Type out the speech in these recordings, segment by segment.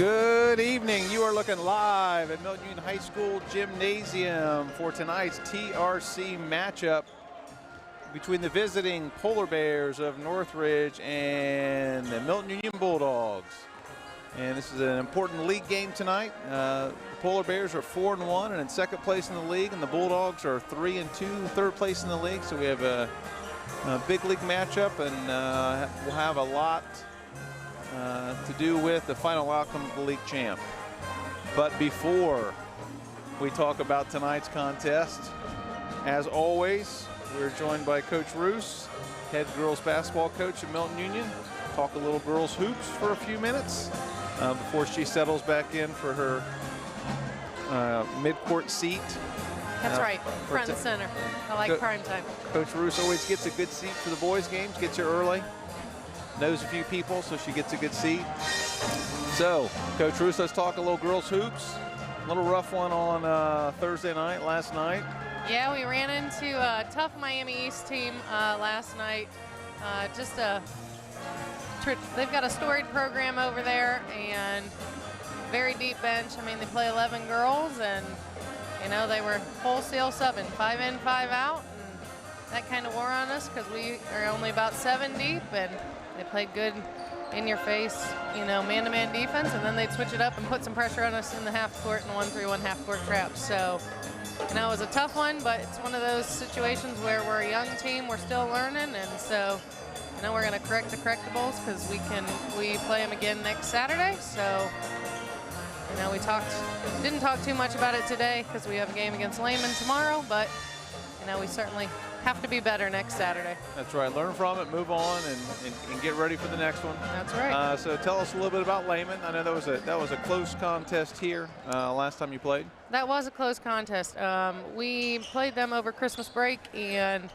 Good evening. You are looking live at Milton-Union High School Gymnasium for tonight's TRC matchup between the visiting Polar Bears of Northridge and the Milton-Union Bulldogs. And this is an important league game tonight. The Polar Bears are 4-1 and in second place in the league, and the Bulldogs are 3-2, third place in the league. So we have a big league matchup, and we'll have a lot to do with the final outcome of the league champ. But before we talk about tonight's contest, as always, we're joined by Coach Roos, head girls basketball coach at Milton-Union. Talk a little girls hoops for a few minutes before she settles back in for her mid-court seat. That's right, front and center. I like prime time. Coach Roos always gets a good seat for the boys' games, gets you early. Knows a few people, so she gets a good seat. So, Coach Roos, let's talk a little girls hoops. A little rough one on Thursday night, last night. Yeah, we ran into a tough Miami East team last night. They've got a storied program over there and very deep bench. I mean, they play 11 girls, and you know, they were wholesale subbing, 5 in, 5 out, and that kind of wore on us because we are only about 7 deep, and they played good in your face, you know, man-to-man defense, and then they'd switch it up and put some pressure on us in the half court and 1-3-1 half court trap. So, you know, it was a tough one, but it's one of those situations where we're a young team, we're still learning, and so, you know, we're going to correct the correctables because we play them again next Saturday. So, you know, didn't talk too much about it today because we have a game against Lehman tomorrow, but, you know, we certainly have to be better next Saturday. That's right. Learn from it, move on, and get ready for the next one. That's right. So tell us a little bit about Lehman. I know that was a close contest here last time you played. That was a close contest. We played them over Christmas break and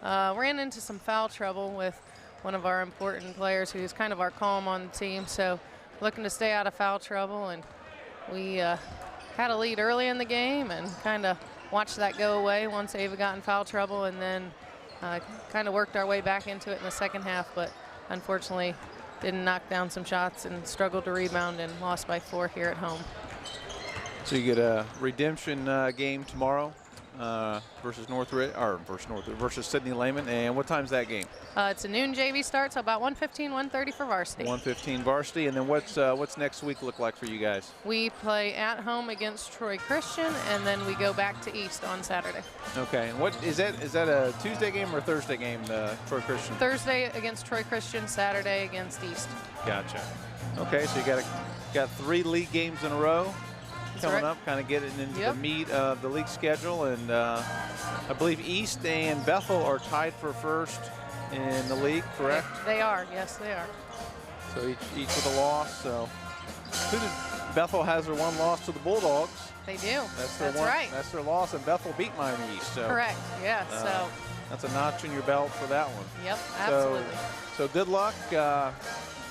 ran into some foul trouble with one of our important players who's kind of our calm on the team. So looking to stay out of foul trouble, and we had a lead early in the game and kind of watched that go away once Ava got in foul trouble, and then kind of worked our way back into it in the second half, but unfortunately didn't knock down some shots and struggled to rebound and lost by 4 here at home. So you get a redemption game tomorrow versus Northridge, or versus Sidney Lehman. And what time's that game? It's a noon JV start, so about 1:15, 1:30 for varsity. 1:15 varsity, and then what's next week look like for you guys? We play at home against Troy Christian, and then we go back to East on Saturday. Okay, and what is that? Is that a Tuesday game or a Thursday game? Troy Christian. Thursday against Troy Christian, Saturday against East. Gotcha. Okay, so you got 3 league games in a row coming up, kind of getting into the meat of the league schedule, and I believe East and Bethel are tied for first in the league, correct? They are, yes, they are. So each with a loss. So Bethel has their one loss to the Bulldogs. They do. That's right. That's their loss, and Bethel beat Miami East. So, correct. Yeah. So that's a notch in your belt for that one. Yep. Absolutely. So good luck.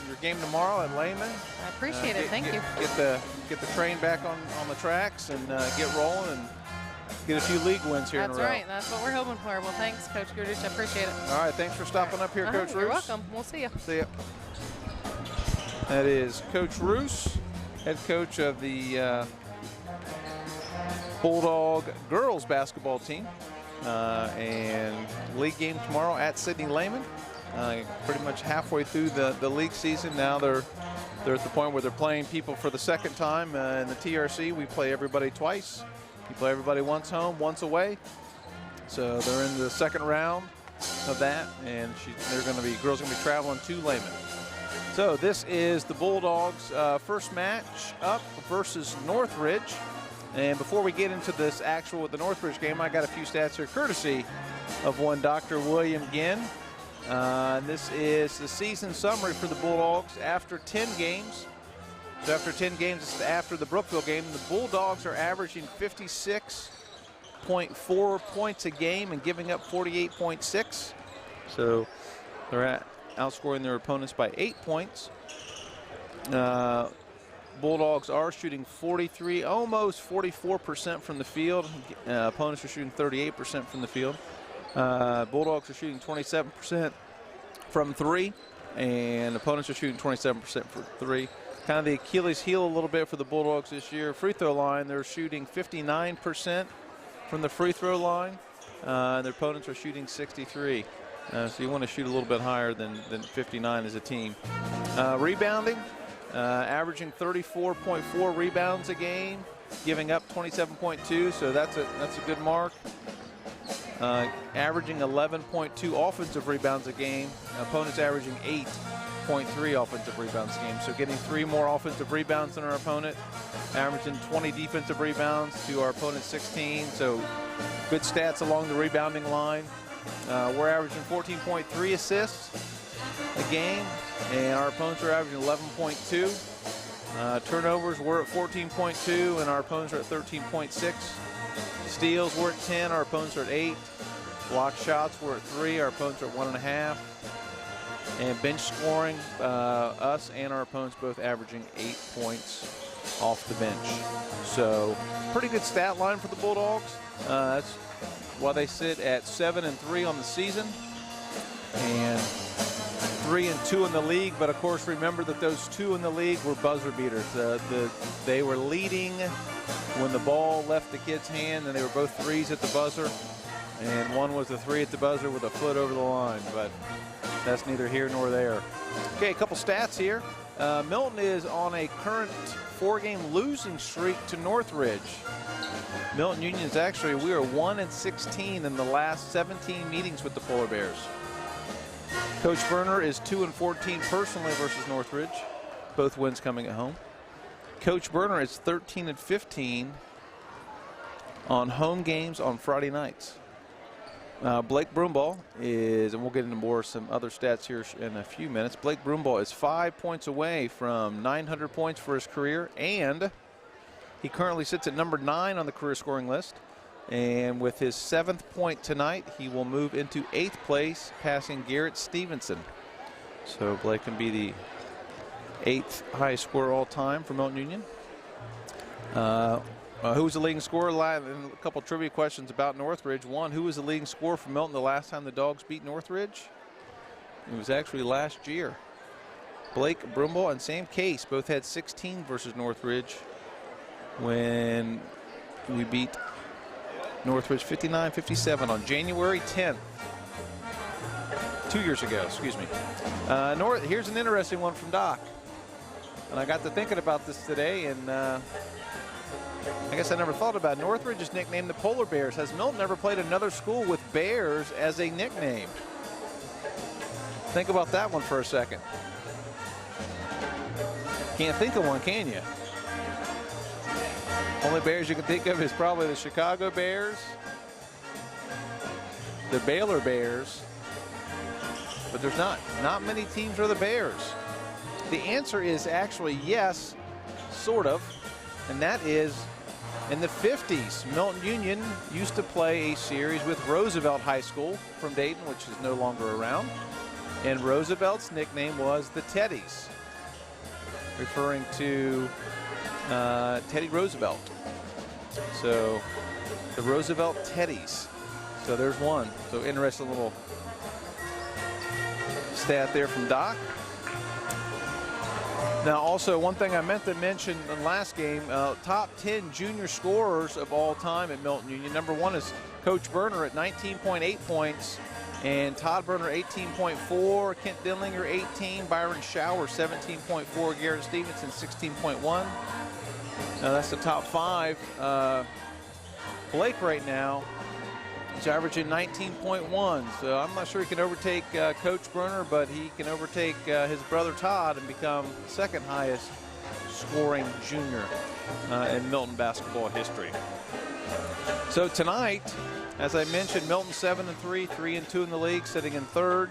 Your game tomorrow at Lehman. I appreciate it. Thank you. Get the train back on the tracks and get rolling and get a few league wins here in a row. That's right. That's what we're hoping for. Well, thanks, Coach Gurdich. I appreciate it. All right. Thanks for stopping up here, Coach Roos. You're welcome. We'll see you. See you. That is Coach Roos, head coach of the Bulldog girls basketball team, and league game tomorrow at Sidney Lehman. Pretty much halfway through the league season now. They're at the point where they're playing people for the second time in the TRC. We play everybody twice. You play everybody once home, once away. So they're in the second round of that, and girls are going to be traveling to Lehman. So this is the Bulldogs' first match up versus Northridge. And before we get into the Northridge game, I got a few stats here, courtesy of one Dr. William Ginn. This is the season summary for the Bulldogs after 10 games. So after 10 games, it's after the Brookville game. The Bulldogs are averaging 56.4 points a game and giving up 48.6. So they're outscoring their opponents by 8 points. Bulldogs are shooting 43, almost 44% from the field. Opponents are shooting 38% from the field. Bulldogs are shooting 27% from 3, and opponents are shooting 27% for 3. kind of the Achilles heel a little bit for the Bulldogs this year. Free throw line, they're shooting 59% from the free throw line. Their opponents are shooting 63. So you want to shoot a little bit higher than 59 as a team. Rebounding, averaging 34.4 rebounds a game, giving up 27.2, so that's a good mark. Averaging 11.2 offensive rebounds a game. Opponents averaging 8.3 offensive rebounds a game. So getting 3 more offensive rebounds than our opponent. Averaging 20 defensive rebounds to our opponent's 16. So good stats along the rebounding line. We're averaging 14.3 assists a game, and our opponents are averaging 11.2. Turnovers, we're at 14.2, and our opponents are at 13.6. Steals, we're at 10, our opponents are at 8. Block shots, we're at 3, our opponents are at 1.5. And bench scoring, us and our opponents both averaging 8 points off the bench. So pretty good stat line for the Bulldogs. That's why they sit at 7-3 on the season and 3-2 in the league. But of course, remember that those 2 in the league were buzzer beaters. They were leading when the ball left the kid's hand, and they were both threes at the buzzer, and one was a 3 at the buzzer with a foot over the line. But that's neither here nor there. Okay, a couple stats here. Milton is on a current 4-game losing streak to Northridge. Milton-Union is actually, we are 1-16 in the last 17 meetings with the Polar Bears. Coach Berner is 2-14 personally versus Northridge, both wins coming at home. Coach Berner is 13-15 on home games on Friday nights. Blake Broomball is, and we'll get into some other stats here in a few minutes. Blake Broomball is 5 points away from 900 points for his career, and he currently sits at number 9 on the career scoring list. And with his 7th point tonight, he will move into 8th place, passing Garrett Stevenson. So Blake can be the 8th highest scorer all time for Milton-Union. Who was the leading scorer? And a couple trivia questions about Northridge. One, who was the leading scorer for Milton the last time the Dogs beat Northridge? It was actually last year. Blake Broomball and Sam Case both had 16 versus Northridge when we beat Northridge 59-57 on January 10th. 2 years ago, excuse me. Here's an interesting one from Doc. And I got to thinking about this today, and I guess I never thought about it. Northridge is nicknamed the Polar Bears. Has Milton ever played another school with Bears as a nickname? Think about that one for a second. Can't think of one, can you? Only Bears you can think of is probably the Chicago Bears, the Baylor Bears, but there's not many teams are the Bears. The answer is actually yes, sort of, and that is in the 50s. Milton-Union used to play a series with Roosevelt High School from Dayton, which is no longer around, and Roosevelt's nickname was the Teddies, referring to Teddy Roosevelt. So the Roosevelt Teddies. So there's one. So interesting little stat there from Doc. Now also one thing I meant to mention in the last game, top 10 junior scorers of all time at Milton-Union. Number 1 is Coach Berner at 19.8 points, and Todd Berner 18.4, Kent Denlinger 18, Byron Shower 17.4, Garrett Stevenson 16.1. Now that's the top 5. Blake right now is averaging 19.1, so I'm not sure he can overtake Coach Brunner, but he can overtake his brother Todd and become second highest scoring junior in Milton basketball history. So tonight, as I mentioned, Milton 7-3, 3-2 in the league, sitting in 3rd.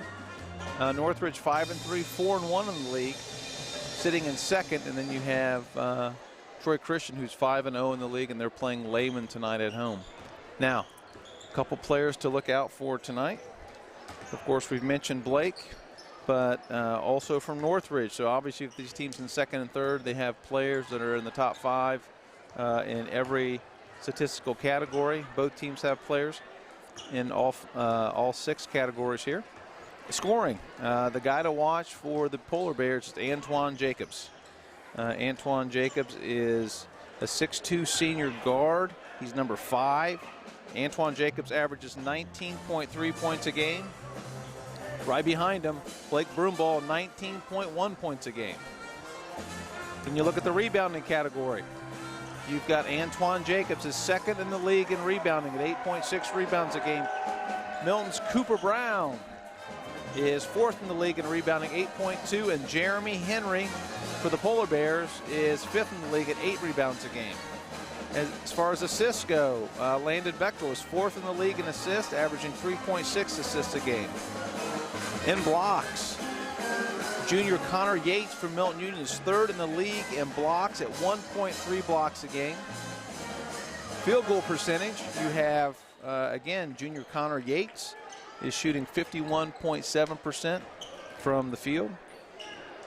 Northridge 5-3, 4-1 in the league, sitting in 2nd, and then you have Troy Christian, who's 5-0 in the league, and they're playing Lehman tonight at home. Now, a couple players to look out for tonight. Of course, we've mentioned Blake, but also from Northridge. So obviously, if these teams in 2nd and 3rd, they have players that are in the top 5 in every statistical category. Both teams have players in all 6 categories here. Scoring, the guy to watch for the Polar Bears is Antoine Jacobs. Antoine Jacobs is a 6'2" senior guard. He's number 5. Antoine Jacobs averages 19.3 points a game. Right behind him, Blake Broomball, 19.1 points a game. When you look at the rebounding category, you've got Antoine Jacobs is second in the league in rebounding at 8.6 rebounds a game. Milton's Cooper Brown is fourth in the league in rebounding, 8.2, and Jeremy Henry for the Polar Bears is fifth in the league at 8 rebounds a game. As far as assists go, Landon Bechtel is fourth in the league in assists, averaging 3.6 assists a game. In blocks, junior Connor Yates from Milton-Union is third in the league in blocks at 1.3 blocks a game. Field goal percentage, you have, again, junior Connor Yates is shooting 51.7% from the field.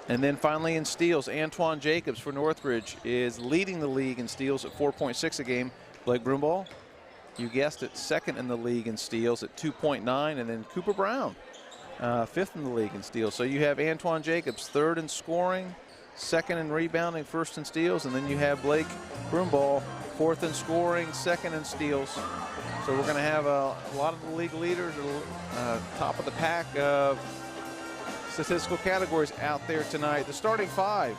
And then finally in steals, Antoine Jacobs for Northridge is leading the league in steals at 4.6 a game. Blake Broomball, you guessed it, second in the league in steals at 2.9. And then Cooper Brown, fifth in the league in steals. So you have Antoine Jacobs third in scoring, second in rebounding, first in steals. And then you have Blake Broomball fourth in scoring, second in steals. So we're going to have a lot of the league leaders, top of the pack of statistical categories out there tonight. The starting 5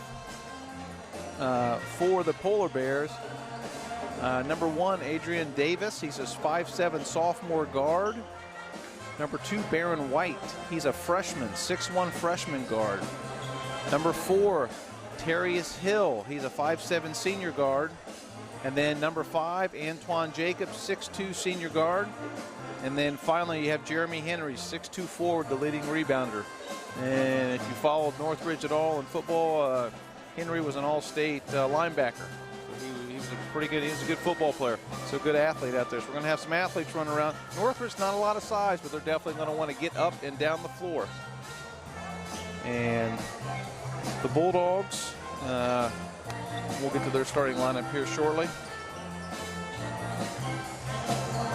for the Polar Bears. Number 1, Adrian Davis. He's a 5'7" sophomore guard. Number 2, Barron White. He's a freshman, 6'1" freshman guard. Number 4, Terrius Hill. He's a 5'7" senior guard. And then number 5, Antoine Jacobs, 6'2" senior guard. And then finally you have Jeremy Henry, 6'2" forward, the leading rebounder. And if you followed Northridge at all in football, Henry was an all-state linebacker. He was a pretty good, he was a good football player. So good athlete out there. So we're going to have some athletes running around. Northridge, not a lot of size, but they're definitely going to want to get up and down the floor. And the Bulldogs, we'll get to their starting lineup here shortly.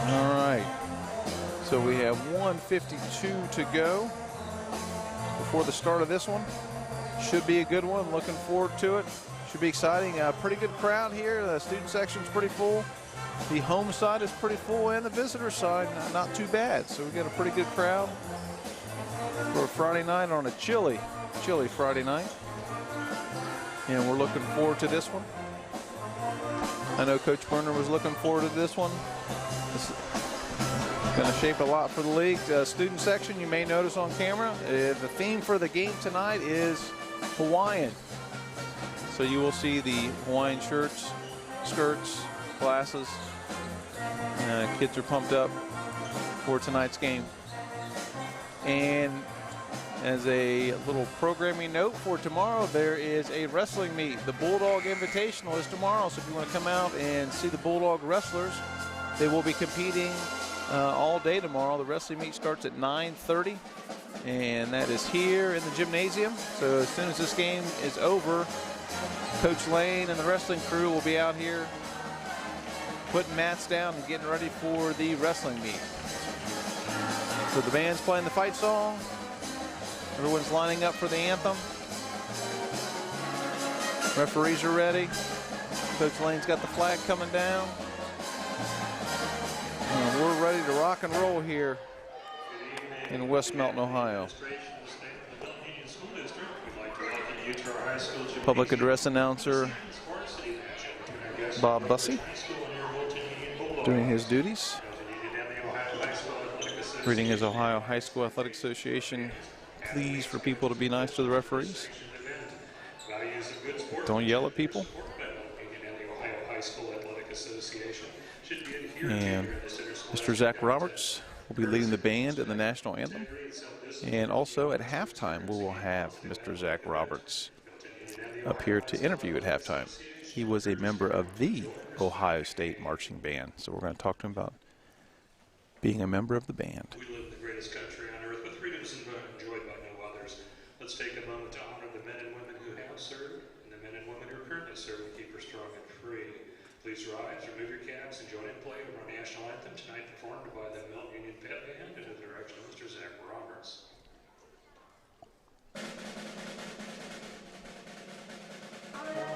All right. So we have 1:52 to go before the start of this one. Should be a good one. Looking forward to it. Should be exciting. Pretty good crowd here. The student section's pretty full. The home side is pretty full, and the visitor side not too bad. So we got a pretty good crowd for a Friday night on a chilly Friday night. And we're looking forward to this one. I know Coach Burner was looking forward to this one. This is going to shape a lot for the league. Student section, you may notice on camera, the theme for the game tonight is Hawaiian. So you will see the Hawaiian shirts, skirts, glasses. Kids are pumped up for tonight's game. And as a little programming note for tomorrow, there is a wrestling meet. The Bulldog Invitational is tomorrow, so if you want to come out and see the Bulldog wrestlers, they will be competing all day tomorrow. The wrestling meet starts at 9:30, and that is here in the gymnasium. So as soon as this game is over, Coach Lane and the wrestling crew will be out here putting mats down and getting ready for the wrestling meet. So the band's playing the fight song. Everyone's lining up for the anthem. Referees are ready. Coach Lane's got the flag coming down. And we're ready to rock and roll here in West Milton, Ohio. Public address announcer Bob Bussey doing his duties. Reading his Ohio High School Athletic Association pleas for people to be nice to the referees. Don't yell at people. And Mr. Zach Roberts will be leading the band in the national anthem. And also at halftime, we will have Mr. Zach Roberts up here to interview at halftime. He was a member of the Ohio State Marching Band. So we're going to talk to him about being a member of the band. We live in the greatest country on earth with freedoms enjoyed by no others. Let's take a moment to honor the men and women who have served and the men and women who are currently serving to keep her strong and free. Please rise, remove your caps, and join in play with our national anthem tonight, performed by the Milton-Union Pet Band under the direction of Mr. Zach Roberts. Thank you.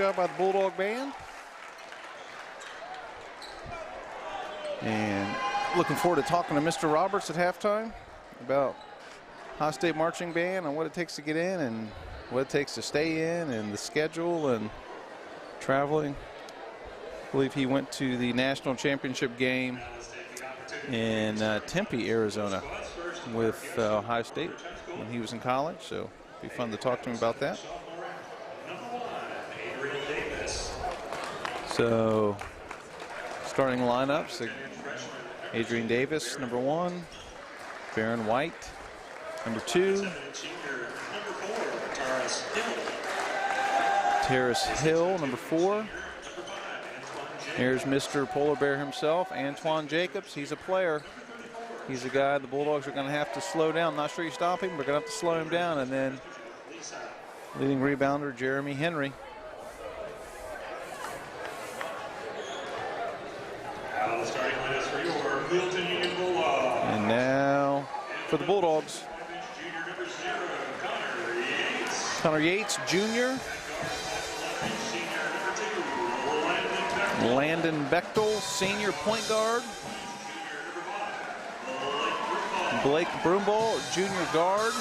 job by the Bulldog band. And looking forward to talking to Mr. Roberts at halftime about High State Marching Band and what it takes to get in and what it takes to stay in and the schedule and traveling. I believe he went to the national championship game in Tempe, Arizona with Ohio State when he was in college, so it'll be fun to talk to him about that. So starting lineups, Adrian Davis, number 1, Baron White, number 2, Terrace Hill, number 4. Here's Mr. Polar Bear himself, Antoine Jacobs. He's a player. He's a guy the Bulldogs are going to have to slow down. Not sure you stop him, but going to have to slow him down. And then leading rebounder Jeremy Henry. And now for the Bulldogs, Connor Yates, Jr., Landon Bechtel, senior point guard. Blake Broomball, junior guard.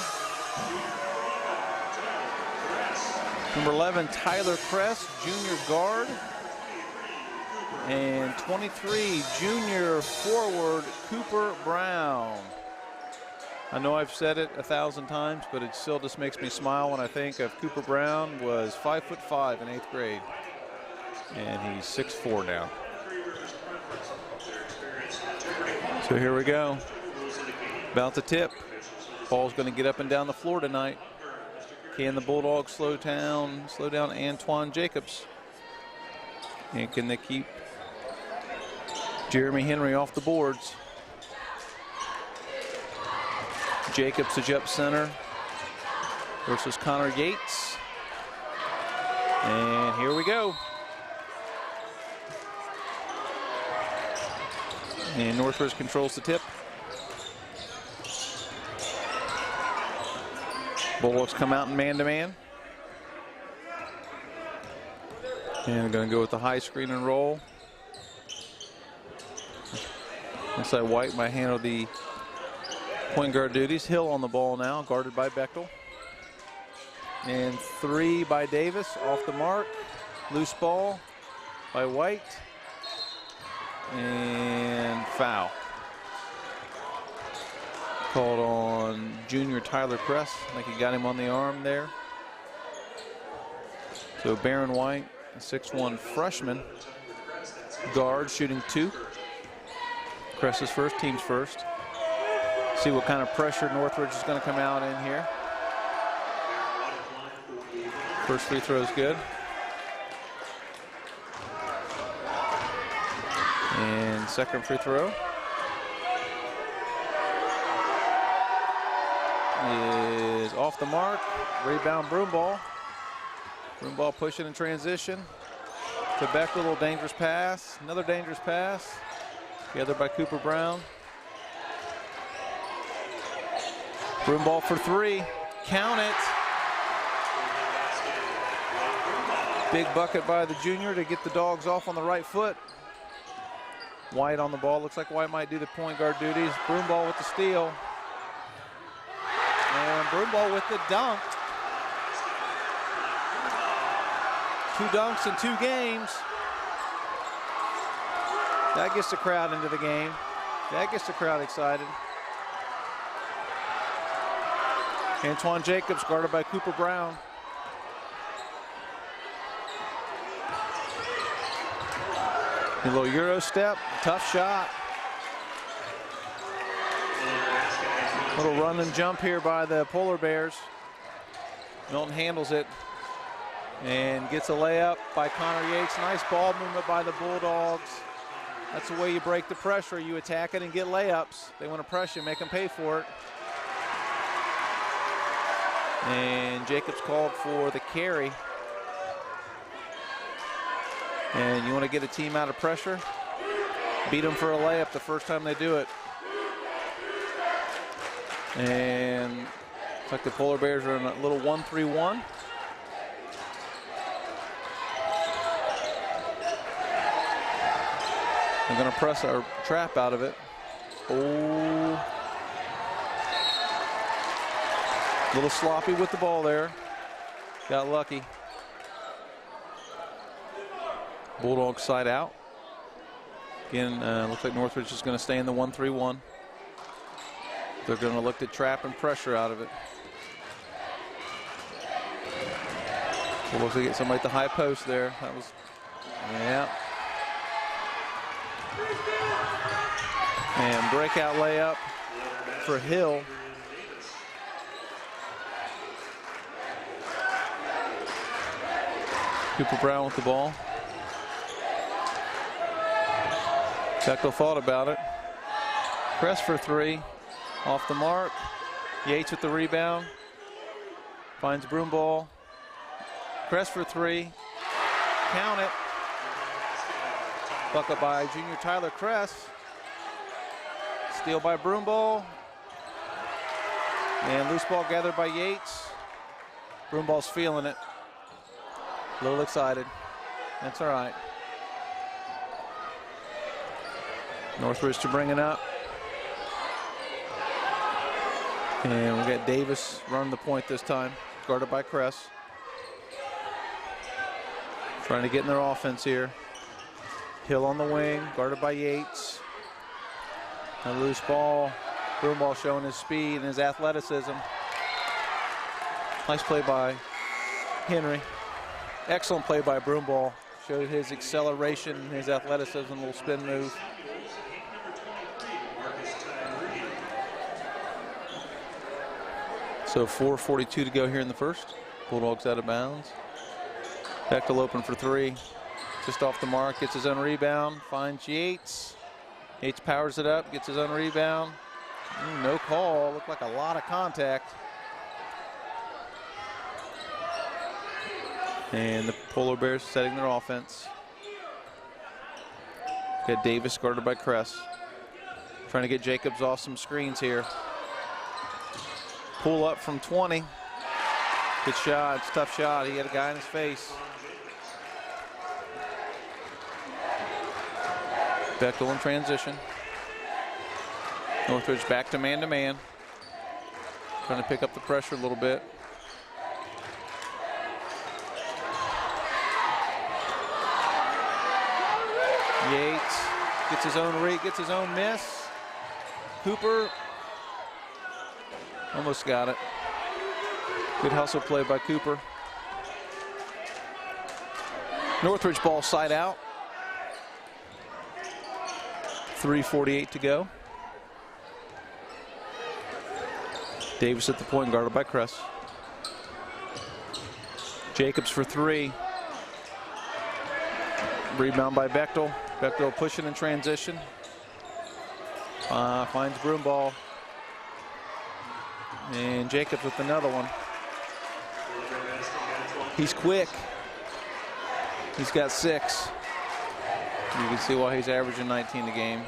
Number 11, Tyler Kress, junior guard. And 23, junior forward, Cooper Brown. I know I've said it 1,000 times, but it still just makes me smile when I think of Cooper Brown was 5'5" in 8th grade. And he's 6'4" now. So here we go. About to tip. Ball's going to get up and down the floor tonight. Can the Bulldogs slow down Antoine Jacobs? And can they keep Jeremy Henry off the boards? Jacobs to jump center versus Connor Yates. And here we go. And Northridge controls the tip. Bulldogs come out in man-to-man. And they're going to go with the high screen and roll. Inside White might handle the point guard duties. Hill on the ball now, guarded by Bechtel. And 3 by Davis, off the mark. Loose ball by White. And foul. Called on junior Tyler Kress. I think he got him on the arm there. So Baron White, a 6'1" freshman guard, shooting 2. Kress is first, team's first. See what kind of pressure Northridge is going to come out in here. First free throw is good. And second free throw is off the mark. Rebound Broomball. Broomball pushing in transition. To Beck, a little dangerous pass. Another dangerous pass. Gathered by Cooper Brown. Broomball for 3. Count it. Big bucket by the junior to get the Dogs off on the right foot. White on the ball. Looks like White might do the point guard duties. Broomball with the steal. And Broomball with the dunk. 2 dunks in 2 games. That gets the crowd into the game. That gets the crowd excited. Antoine Jacobs guarded by Cooper Brown. A little Euro step, tough shot. Little run and jump here by the Polar Bears. Milton handles it and gets a layup by Connor Yates. Nice ball movement by the Bulldogs. That's the way you break the pressure. You attack it and get layups. They want to press you, make them pay for it. And Jacobs called for the carry. And you want to get a team out of pressure, beat them for a layup the first time they do it. And looks like the Polar Bears are in a little 1-3-1. They're going to press our trap out of it. Oh. A little sloppy with the ball there. Got lucky. Bulldogs side out. Again, looks like Northridge is going to stay in the 1-3-1. They're going to look to trap and pressure out of it. Bulldogs to get somebody at the high post there. That was, yeah. And breakout layup for Hill. Cooper Brown with the ball. Bechtel thought about it. Press for three. Off the mark. Yates with the rebound. Finds Broomball. Press for three. Count it. Bucket by junior Tyler Kress. Steal by Broomball. And loose ball gathered by Yates. Broomball's feeling it. A little excited. That's all right. Northridge to bring it up. And we got Davis running the point this time, guarded by Kress. Trying to get in their offense here. Hill on the wing, guarded by Yates. A loose ball. Broomball showing his speed and his athleticism. Nice play by Henry. Excellent play by Broomball. Showed his acceleration, his athleticism, a little spin move. So 4:42 to go here in the first. Bulldogs out of bounds. Bechtel open for three. Just off the mark, gets his own rebound, finds Yates. Yates powers it up, gets his own rebound. No call, looked like a lot of contact. And the Polar Bears setting their offense. Got Davis guarded by Kress. Trying to get Jacobs off some screens here. Pull up from 20. Good shot, it's a tough shot. He had a guy in his face. Bechtel in transition. Northridge back to man-to-man. Trying to pick up the pressure a little bit. Yates gets his own read, gets his own miss. Cooper almost got it. Good hustle play by Cooper. Northridge ball side out. 3:48 to go. Davis at the point, guarded by Kress. Jacobs for three. Rebound by Bechtel. Bechtel pushing in transition. Finds Broomball. And Jacobs with another one. He's quick. He's got 6. You can see why he's averaging 19 a game.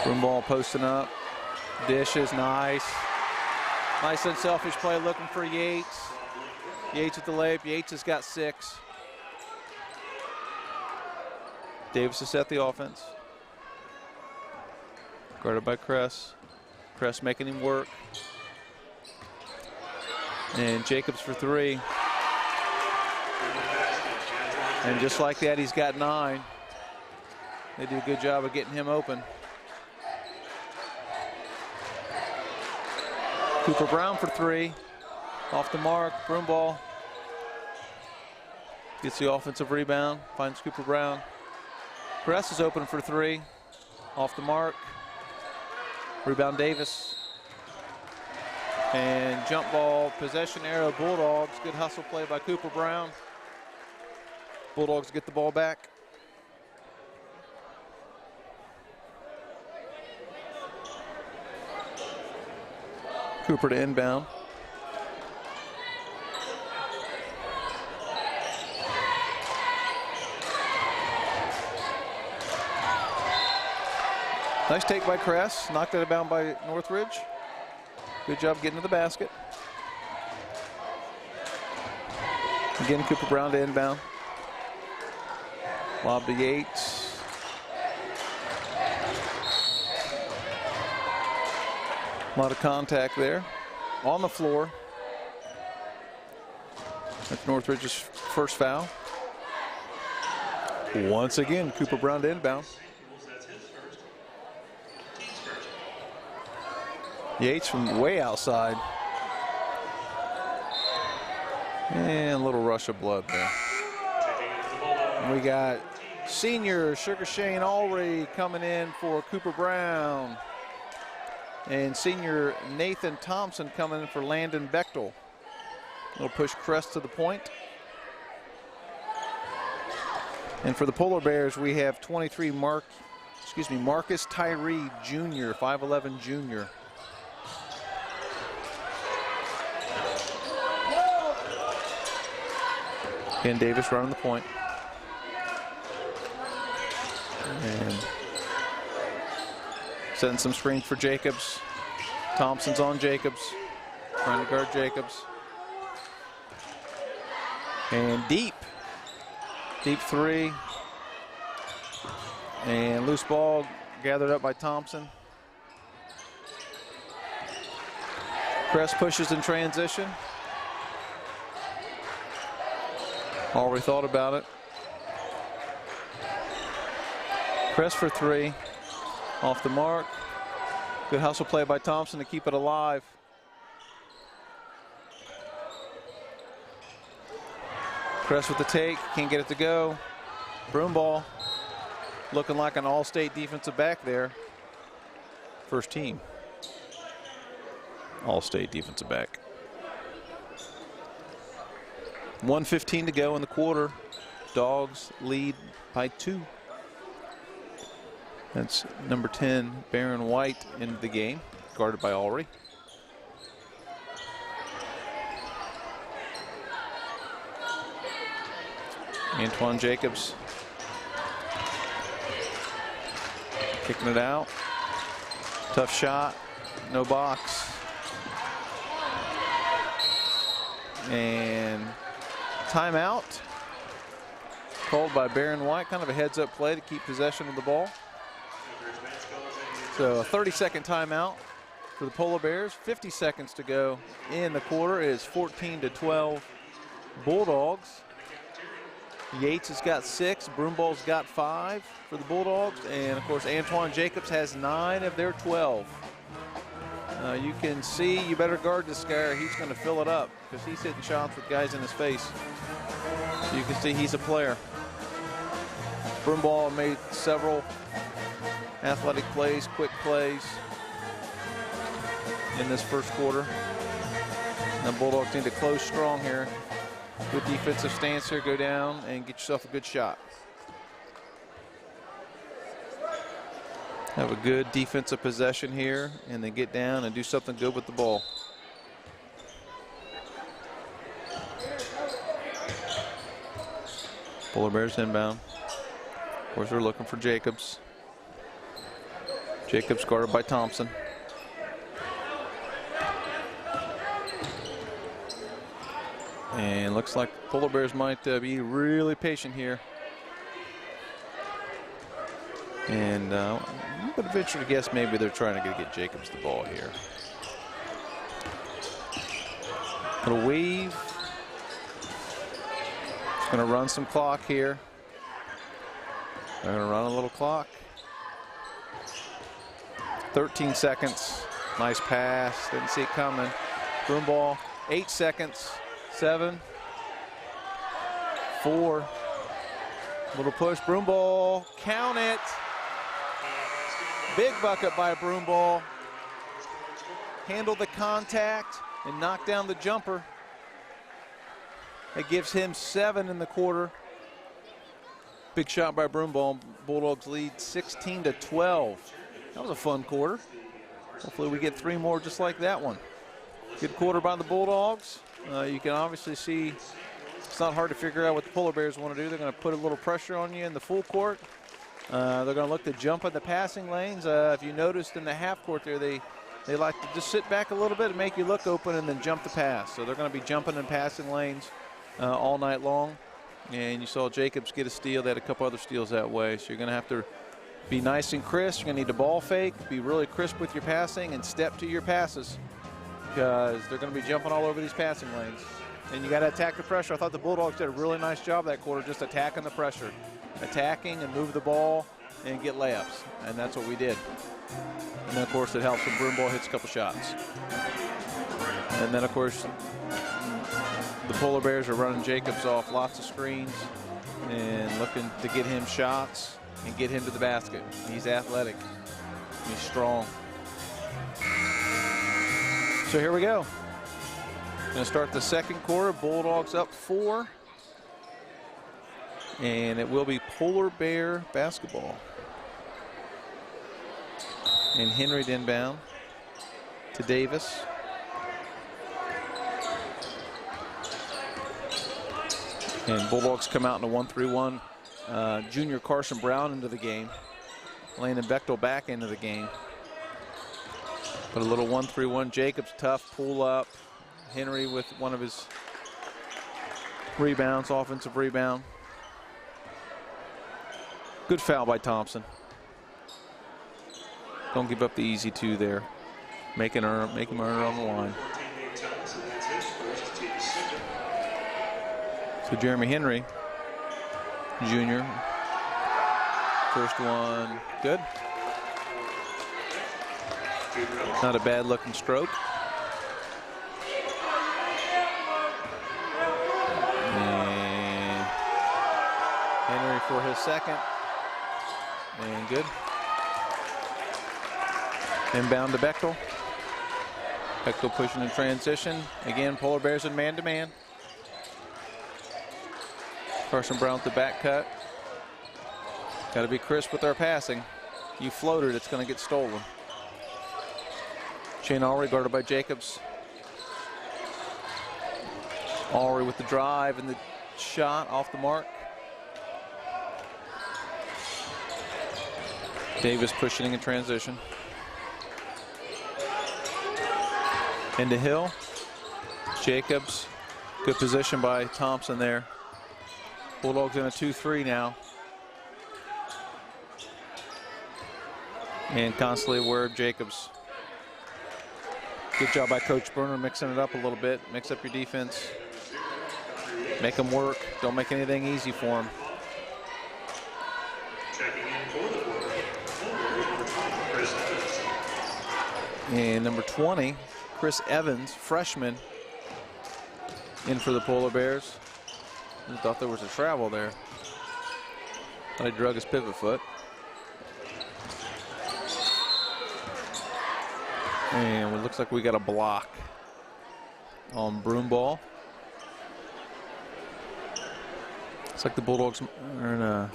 Broomball posting up. Dishes, nice. Nice unselfish play looking for Yates. Yates with the layup. Yates has got 6. Davis has set the offense. Guarded by Kress. Kress making him work. And Jacobs for 3. And just like that, he's got 9. They do a good job of getting him open. Cooper Brown for 3. Off the mark, Broomball. Gets the offensive rebound, finds Cooper Brown. Kress is open for 3. Off the mark. Rebound Davis. And jump ball, possession arrow, Bulldogs. Good hustle play by Cooper Brown. Bulldogs get the ball back. Cooper to inbound. Nice take by Kress. Knocked it down by Northridge. Good job getting to the basket. Again, Cooper Brown to inbound. Lob to Yates. A lot of contact there on the floor. That's Northridge's first foul. Once again, Cooper Brown to inbound. Yates from way outside. And a little rush of blood there. We got senior Sugar Shane Alry coming in for Cooper Brown. And senior Nathan Thompson coming in for Landon Bechtel. Little push Crest to the point. And for the Polar Bears, we have 23 Marcus Tyree Jr., 5'11 junior. Ken Davis running the point. And setting some screens for Jacobs. Thompson's on Jacobs, trying to guard Jacobs. And deep three. And loose ball gathered up by Thompson. Crest pushes in transition. Already thought about it. Crest for three. Off the mark. Good hustle play by Thompson to keep it alive. Crest with the take. Can't get it to go. Broomball. Looking like an all-state defensive back there. First team. All-state defensive back. 1:15 to go in the quarter. Dogs lead by 2. That's number 10, Barron White, into the game, guarded by Alry. Antoine Jacobs kicking it out. Tough shot, no box. And timeout called by Barron White, kind of a heads-up play to keep possession of the ball. So a 30-second timeout for the Polar Bears. 50 seconds to go in the quarter. It is 14-12 Bulldogs. Yates has got 6, Broomball's got 5 for the Bulldogs, and of course Antoine Jacobs has 9 of their 12. You can see, you better guard this guy or he's going to fill it up because he's hitting shots with guys in his face. So you can see he's a player. Broomball made several athletic plays, quick plays in this first quarter. Now Bulldogs need to close strong here. Good defensive stance here, go down and get yourself a good shot. Have a good defensive possession here and then get down and do something good with the ball. Polar Bears inbound. Of course, we're looking for Jacobs. Jacobs guarded by Thompson. And looks like Polar Bears might be really patient here. And I'm going to venture to guess maybe they're trying to get Jacobs the ball here. Little weave. Going to run some clock here. They're going to run a little clock. 13 seconds. Nice pass. Didn't see it coming. Broomball. 8 seconds. 7. 4. Little push. Broomball. Count it. Big bucket by Broomball. Handled the contact and knocked down the jumper. It gives him 7 in the quarter. Big shot by Broomball. Bulldogs lead 16-12. That was a fun quarter. Hopefully we get 3 more just like that one. Good quarter by the Bulldogs. You can obviously see it's not hard to figure out what the Polar Bears want to do. They're going to put a little pressure on you in the full court. They're going to look to jump in the passing lanes. If you noticed in the half court there, they like to just sit back a little bit and make you look open and then jump the pass. So they're going to be jumping in passing lanes all night long. And you saw Jacobs get a steal. They had a couple other steals that way. So you're going to have to be nice and crisp. You're going to need to ball fake, be really crisp with your passing, and step to your passes because they're going to be jumping all over these passing lanes. And you got to attack the pressure. I thought the Bulldogs did a really nice job that quarter, just attacking the pressure, attacking and move the ball and get layups. And that's what we did. And then, of course, it helps when Broomball hits a couple shots. And then, of course, the Polar Bears are running Jacobs off lots of screens and looking to get him shots and get him to the basket. He's athletic. He's strong. So here we go. Going to start the second quarter. Bulldogs up 4. And it will be Polar Bear basketball. And Henry inbound to Davis. And Bulldogs come out in a 1-3-1. Junior Carson Brown into the game. Landon Bechtel back into the game. But a little 1-3-1. Jacobs tough, pull up. Henry with one of his rebounds, offensive rebound. Good foul by Thompson. Don't give up the easy 2 there. Make him earn on the line. So Jeremy Henry, junior. First one, good. Not a bad looking stroke. And Henry for his second. And good. Inbound to Bechtel. Bechtel pushing in transition. Again, Polar Bears in man-to-man. Carson Brown with the back cut. Got to be crisp with our passing. You floated, it's going to get stolen. Shane Alry guarded by Jacobs. Alry with the drive and the shot off the mark. Davis pushing in transition. Into Hill. Jacobs. Good position by Thompson there. Bulldogs in a 2-3 now. And constantly aware of Jacobs. Good job by Coach Bruner mixing it up a little bit. Mix up your defense. Make them work. Don't make anything easy for them. And number 20, Chris Evans, freshman, in for the Polar Bears. I thought there was a travel there. Thought he drug his pivot foot. And it looks like we got a block on Broomball. Looks like the Bulldogs are in a...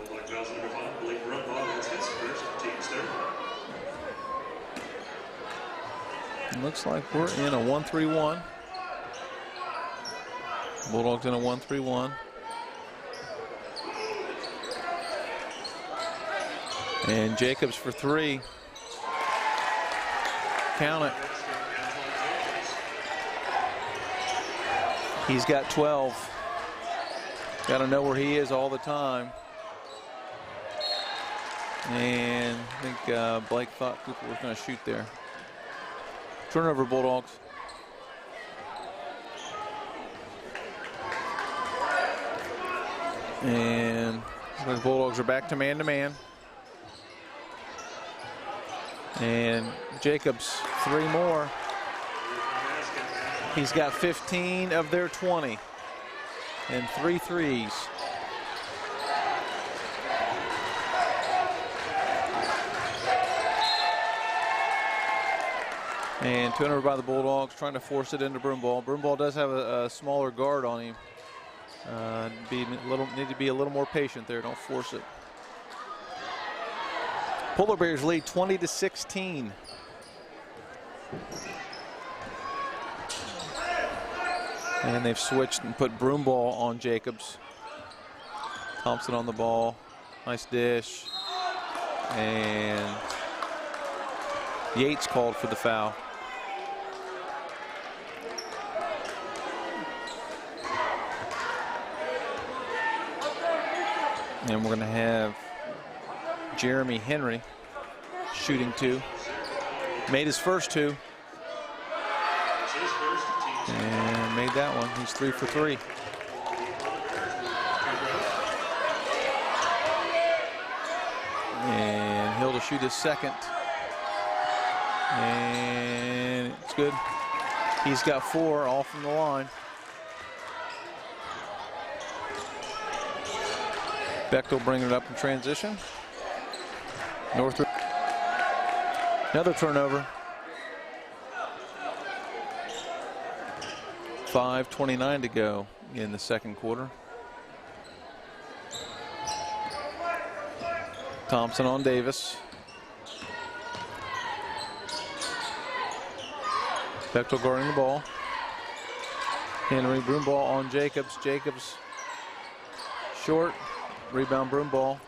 It looks like we're in a 1-3-1. Bulldogs in a 1-3-1. And Jacobs for 3. Count it. He's got 12. Got to know where he is all the time. And I think Blake thought Cooper was going to shoot there. Turnover, Bulldogs. And the Bulldogs are back to man-to-man. And Jacobs, 3 more. He's got 15 of their 20 and 3 threes. And turnover by the Bulldogs, trying to force it into Broomball. Broomball does have a smaller guard on him. Need to be a little more patient there. Don't force it. Polar Bears lead 20-16. And they've switched and put Broomball on Jacobs. Thompson on the ball. Nice dish. And Yates called for the foul. And we're going to have Jeremy Henry shooting 2. Made his first 2. And made that one. He's 3 for 3. And Hill to shoot his second. And it's good. He's got 4 all from the line. Bechtel bringing it up in transition. Northridge. Another turnover. 5:29 to go in the second quarter. Thompson on Davis. Bechtel guarding the ball. Henry, Broomball on Jacobs. Jacobs short. Rebound Broomball.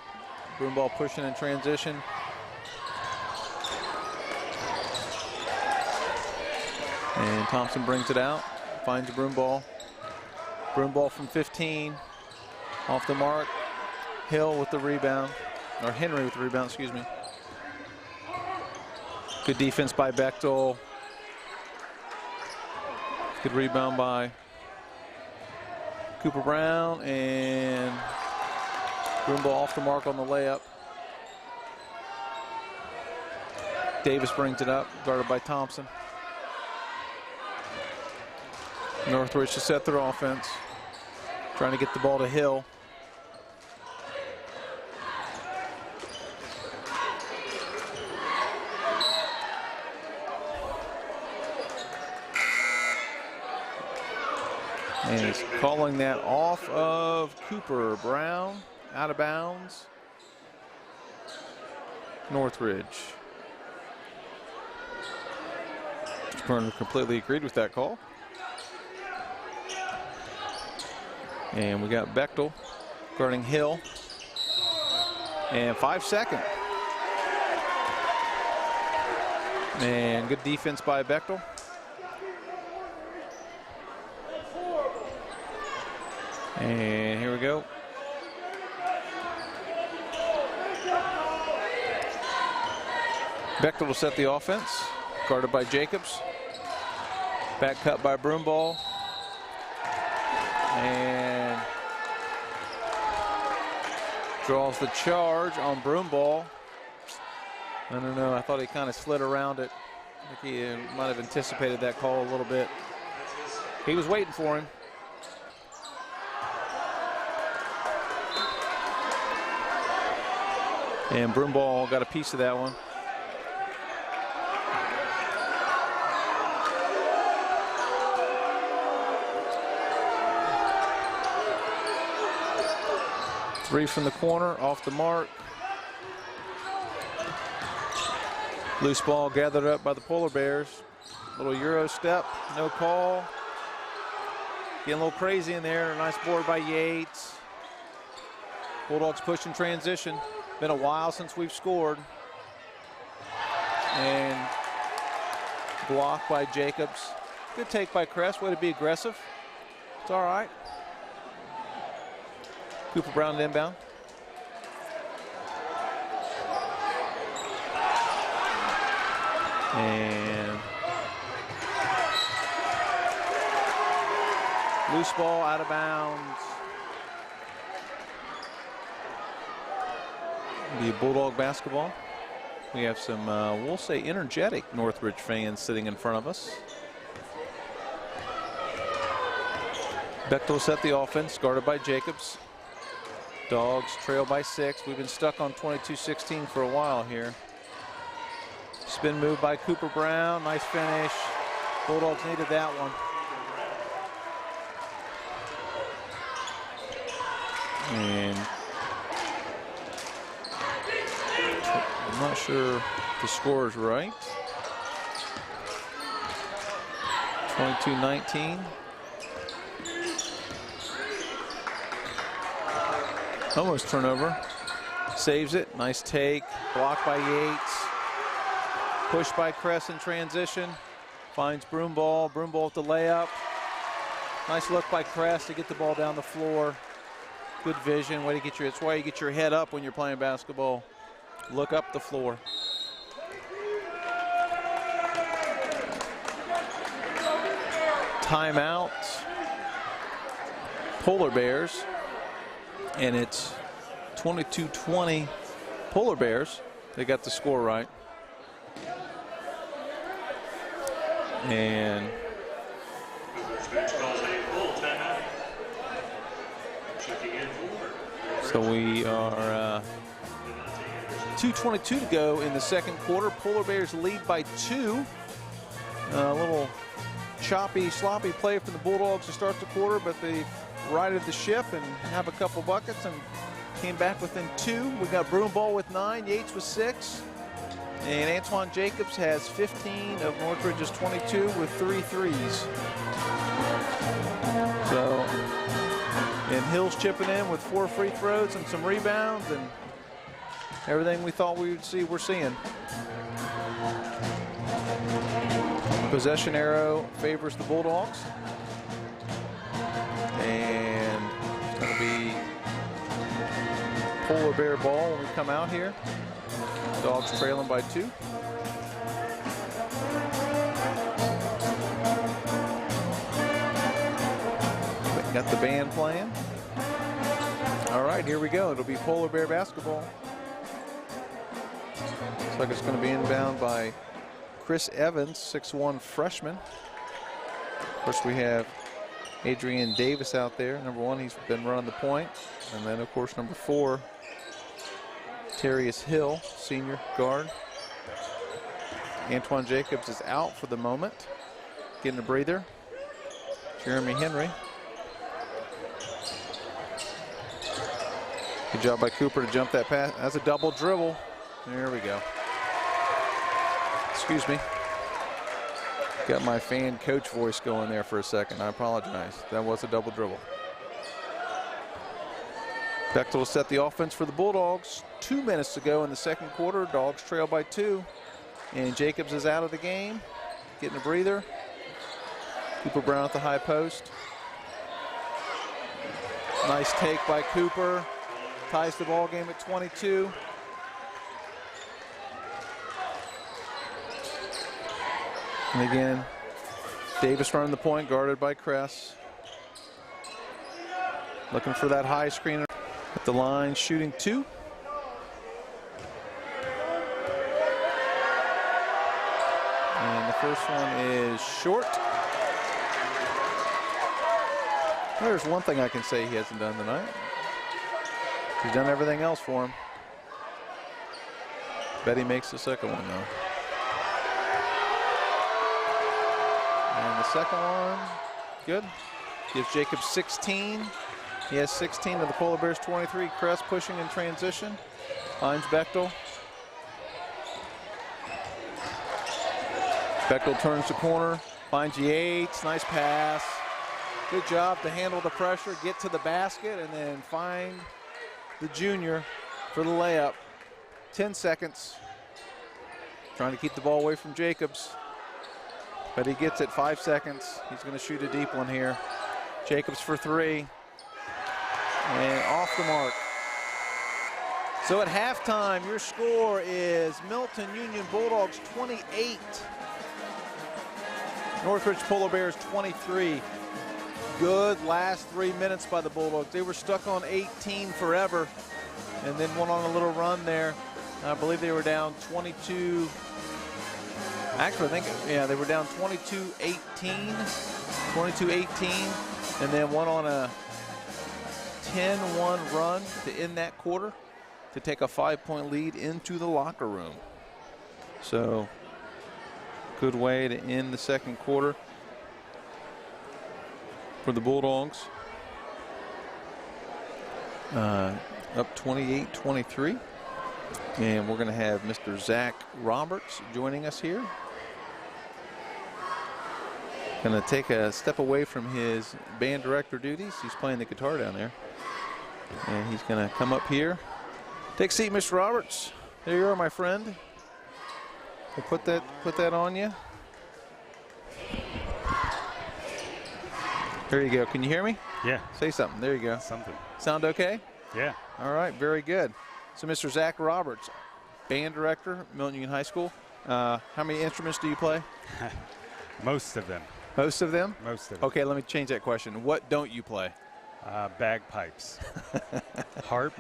Broomball pushing in transition. And Thompson brings it out. Finds Broomball. Broomball from 15. Off the mark. Hill with the rebound. Or Henry with the rebound, excuse me. Good defense by Bechtel. Good rebound by Cooper Brown, and Broomball off the mark on the layup. Davis brings it up, guarded by Thompson. Northridge to set their offense, trying to get the ball to Hill. And he's calling that off of Cooper Brown, out of bounds. Northridge. Turner completely agreed with that call. And we got Bechtel guarding Hill. And 5 seconds. And good defense by Bechtel. And here we go. Bechtel will set the offense, guarded by Jacobs. Back cut by Broomball. And draws the charge on Broomball. I don't know, I thought he kind of slid around it. I think he might have anticipated that call a little bit. He was waiting for him. And Broomball got a piece of that one. Three from the corner, off the mark. Loose ball gathered up by the Polar Bears. Little Euro step, no call. Getting a little crazy in there. Nice board by Yates. Bulldogs push in transition. Been a while since we've scored. And blocked by Jacobs. Good take by Kress. Way to be aggressive. It's all right. Cooper Brown inbound. And loose ball out of bounds. The Bulldog basketball. We have some, we'll say, energetic Northridge fans sitting in front of us. Bechtel set the offense, guarded by Jacobs. Dogs trail by 6. We've been stuck on 22-16 for a while here. Spin move by Cooper Brown. Nice finish. Bulldogs needed that one. And I'm not sure the score is right. 22-19. Almost turnover. Saves it. Nice take. Blocked by Yates. Pushed by Kress in transition. Finds Broomball. Broomball with the layup. Nice look by Kress to get the ball down the floor. Good vision, way to get that's why you get your head up when you're playing basketball. Look up the floor. Timeout. Polar Bears. And it's 22-20 Polar Bears. They got the score right. And so we are 2:22 to go in the second quarter. Polar Bears lead by 2. A little choppy, sloppy play from the Bulldogs to start the quarter, but they righted the ship and have a couple buckets and came back within 2. We got Broomball with 9, Yates with 6. And Antoine Jacobs has 15 of Northridge's 22 with 3 threes. So, and Hill's chipping in with 4 free throws and some rebounds, and everything we thought we would see, we're seeing. Possession arrow favors the Bulldogs. And it's going to be Polar Bear ball when we come out here. Dogs trailing by 2. Got the band playing. All right, here we go. It'll be Polar Bear basketball. Looks like it's going to be inbound by Chris Evans, 6'1" freshman. Of course, we have Adrian Davis out there. Number 1, he's been running the point. And then, of course, number 4, Terrius Hill, senior guard. Antoine Jacobs is out for the moment, getting a breather. Jeremy Henry. Good job by Cooper to jump that pass. That's a double dribble. There we go. Excuse me. Got my fan coach voice going there for a second. I apologize. That was a double dribble. Bechtel will set the offense for the Bulldogs. 2 minutes to go in the second quarter. Dogs trail by 2. And Jacobs is out of the game, getting a breather. Cooper Brown at the high post. Nice take by Cooper. Ties the ball game at 22. And again, Davis running the point, guarded by Kress. Looking for that high screen at the line, shooting 2. And the first one is short. There's one thing I can say he hasn't done tonight. He's done everything else for him. Bet he makes the second one though. And the second one, good. Gives Jacobs 16. He has 16 of the Polar Bears 23. Kress pushing in transition. Finds Bechtel. Bechtel turns the corner, finds Yates. Nice pass. Good job to handle the pressure, get to the basket, and then find the junior for the layup. 10 seconds. Trying to keep the ball away from Jacobs. But he gets it, 5 seconds. He's going to shoot a deep one here. Jacobs for 3. And off the mark. So at halftime, your score is Milton-Union Bulldogs 28. Northridge Polar Bears 23. Good last 3 minutes by the Bulldogs. They were stuck on 18 forever and then went on a little run there. I believe they were down 22. Actually, I think, yeah, they were down 22-18, 22-18, and then went on a 10-1 run to end that quarter to take a 5-point lead into the locker room. So, good way to end the second quarter for the Bulldogs. Up 28-23. And we're going to have Mr. Zach Roberts joining us here. Going to take a step away from his band director duties. He's playing the guitar down there. And he's going to come up here. Take a seat, Mr. Roberts. There you are, my friend. We'll put that on you. There you go. Can you hear me? Yeah. Say something. There you go. Something. Sound okay? Yeah. All right, very good. So Mr. Zach Roberts, band director, Milton-Union High School. How many instruments do you play? Most of them. Most of them? Most of them. Okay, let me change that question. What don't you play? Bagpipes. Harp.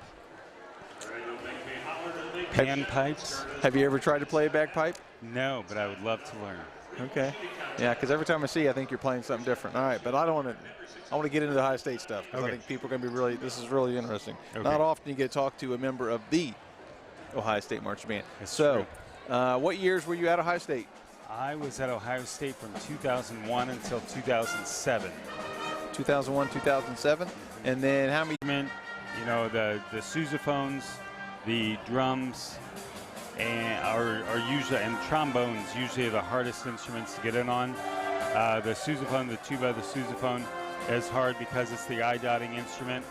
Panpipes. Have you ever tried to play a bagpipe? No, but I would love to learn. Okay. Yeah, because every time I see you, I think you're playing something different. All right, but I want to get into the high state stuff because I think people are going to be this is really interesting. Okay. Not often you get to talk to a member of the Ohio State Marching Band. That's so, what years were you at Ohio State? I was at Ohio State from 2001 until 2007. 2001, 2007? And then how many? You know, the sousaphones, the drums, and are usually, and trombones usually are the hardest instruments to get in on. The sousaphone, the tuba, the sousaphone is hard because it's the eye dotting instrument,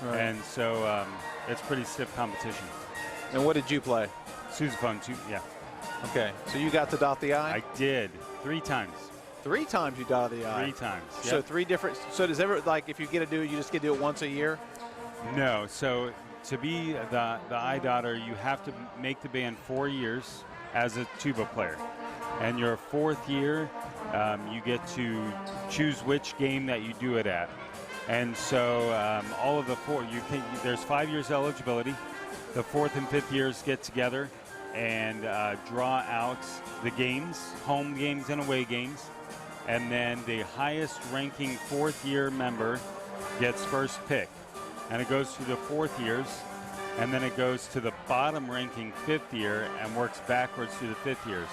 right. And so it's pretty stiff competition. And what did you play? Sousaphone, yeah. Okay, so you got to dot the eye? I did 3 times. 3 times you dotted the eye? 3 times. Yep. So 3 different. So does if you get to do it, you just get to do it once a year? No. So to be the eye dotter, you have to make the band 4 years as a tuba player, and your 4th year, you get to choose which game that you do it at. And so all of the 4, there's 5 years eligibility. The 4th and 5th years get together and draw out the games, home games and away games. And then the highest ranking 4th year member gets first pick. And it goes through the 4th years, and then it goes to the bottom ranking 5th year and works backwards through the 5th years.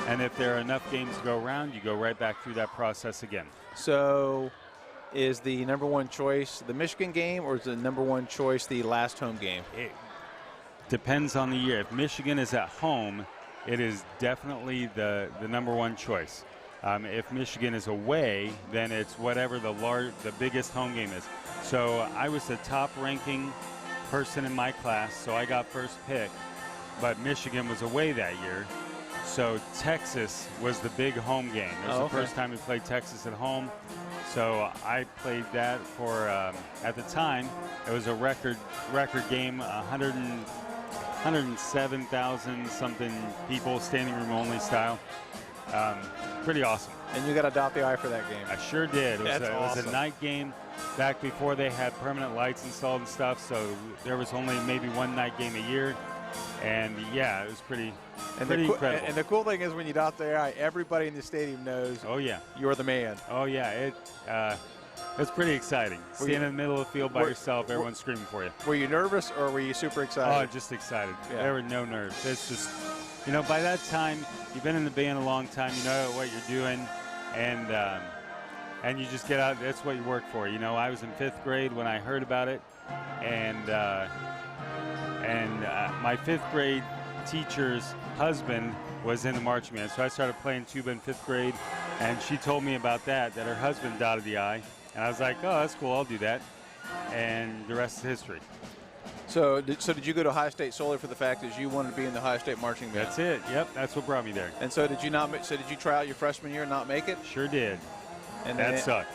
And if there are enough games to go around, you go right back through that process again. So is the number 1 choice the Michigan game, or is the number 1 choice the last home game? It depends on the year. If Michigan is at home, it is definitely the number 1 choice. If Michigan is away, then it's whatever the biggest home game is. So I was the top ranking person in my class, so I got first pick, but Michigan was away that year. So Texas was the big home game. It was the first time we played Texas at home. So I played that for, at the time, it was a record game, 107,000 something people, standing room only style. Pretty awesome. And you got to dot the eye for that game. I sure did. It was a night game back before they had permanent lights installed and stuff, so there was only maybe 1 night game a year. And yeah, it was pretty incredible. And the cool thing is when you dot the eye, everybody in the stadium knows you're the man. Oh yeah, it's pretty exciting. Standing in the middle of the field by yourself, everyone's screaming for you. Were you nervous or were you super excited? Oh, just excited. Yeah. There were no nerves. It's just, you know, by that time, you've been in the band a long time, you know what you're doing, and you just get out, that's what you work for. You know, I was in 5th grade when I heard about it, and my 5th grade teacher's husband was in the marching band, so I started playing tuba in 5th grade, and she told me about that her husband dotted the eye, and I was like, oh, that's cool, I'll do that, and the rest is history. So did you go to Ohio State solely for the fact that you wanted to be in the Ohio State marching band? That's it. Yep, that's what brought me there. And so did you try out your freshman year and not make it? Sure did. And that sucked.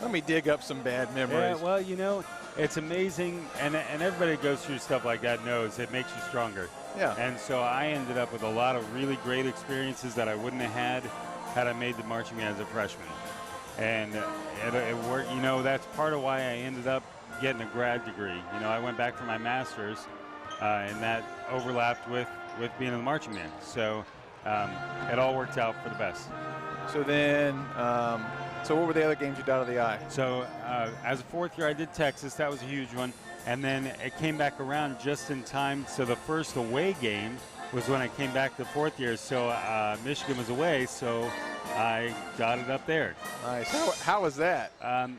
Let me dig up some bad memories. Yeah, well, you know, it's amazing, and everybody that goes through stuff like that knows it makes you stronger. Yeah. And so I ended up with a lot of really great experiences that I wouldn't have had I made the marching band as a freshman. And it worked. You know, that's part of why I ended up getting a grad degree. You know, I went back for my master's, and that overlapped with being in the marching band. So it all worked out for the best. So then, so what were the other games you dotted the eye? So as a 4th year, I did Texas. That was a huge one. And then it came back around just in time. So the first away game was when I came back the 4th year. So Michigan was away, so I got it up there. Nice. How was that?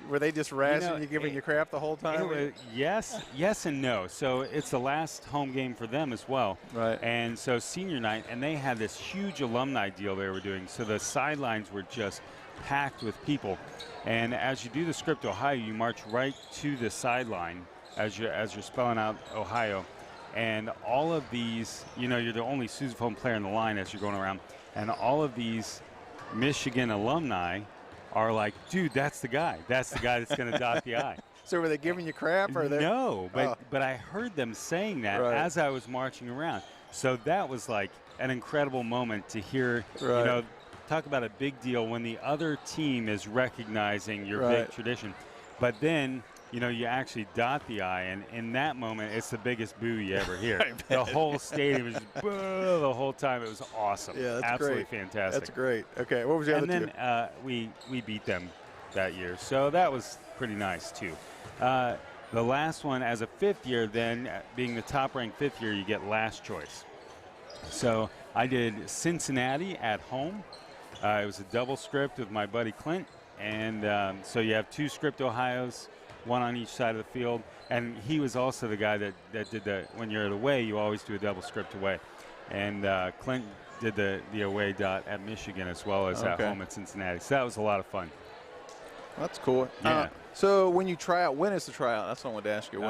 Were they just razzing you, giving you crap the whole time? Yes and no. So it's the last home game for them as well. Right. And so senior night, and they had this huge alumni deal they were doing. So the sidelines were just packed with people. And as you do the script Ohio, you march right to the sideline as you're spelling out Ohio. And all of these, you know, you're the only sousaphone player in the line as you're going around. And all of these Michigan alumni are like, dude, that's the guy. That's the guy that's going to dot the eye. So were they giving you crap? Or no, but I heard them saying that as I was marching around. So that was like an incredible moment to hear, you know, talk about a big deal when the other team is recognizing your big tradition. But then, you know, you actually dot the I, and in that moment, it's the biggest boo you ever hear. The whole stadium was just boo the whole time. It was awesome. Yeah, that's absolutely great. fantastic. That's great. Okay, what was the other two? And then we beat them that year, so that was pretty nice too. The last one, as a fifth year, then being the top-ranked fifth year, you get last choice. So I did Cincinnati at home. It was a double script with my buddy Clint, and so you have 2 script Ohios, 1 on each side of the field. And he was also the guy that did when you're away, you always do a double script away. And Clint did the away dot at Michigan as well as at home at Cincinnati. So that was a lot of fun. That's cool. Yeah. So when you try out, when is the tryout? That's what I wanted to ask you.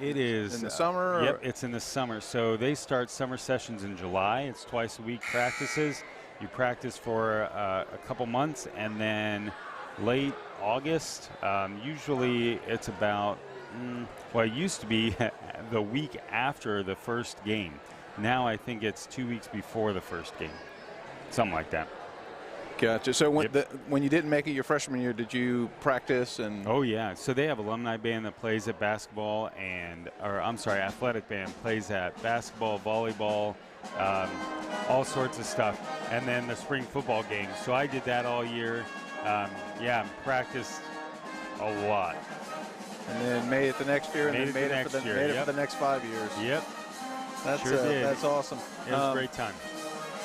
It is in the summer? Yep, it's in the summer. So they start summer sessions in July. It's twice a week practices. You practice for a couple months, and then late August, usually it's about, well, it used to be the week after the first game. Now I think it's 2 weeks before the first game, something like that. Gotcha. So when you didn't make it your freshman year, did you practice? And Oh, yeah. So they have alumni band that plays at basketball athletic band plays at basketball, volleyball, all sorts of stuff. And then the spring football games. So I did that all year. Practiced a lot. And then made it the next year, and then made it for the next 5 years. Yep. That's awesome. It was a great time.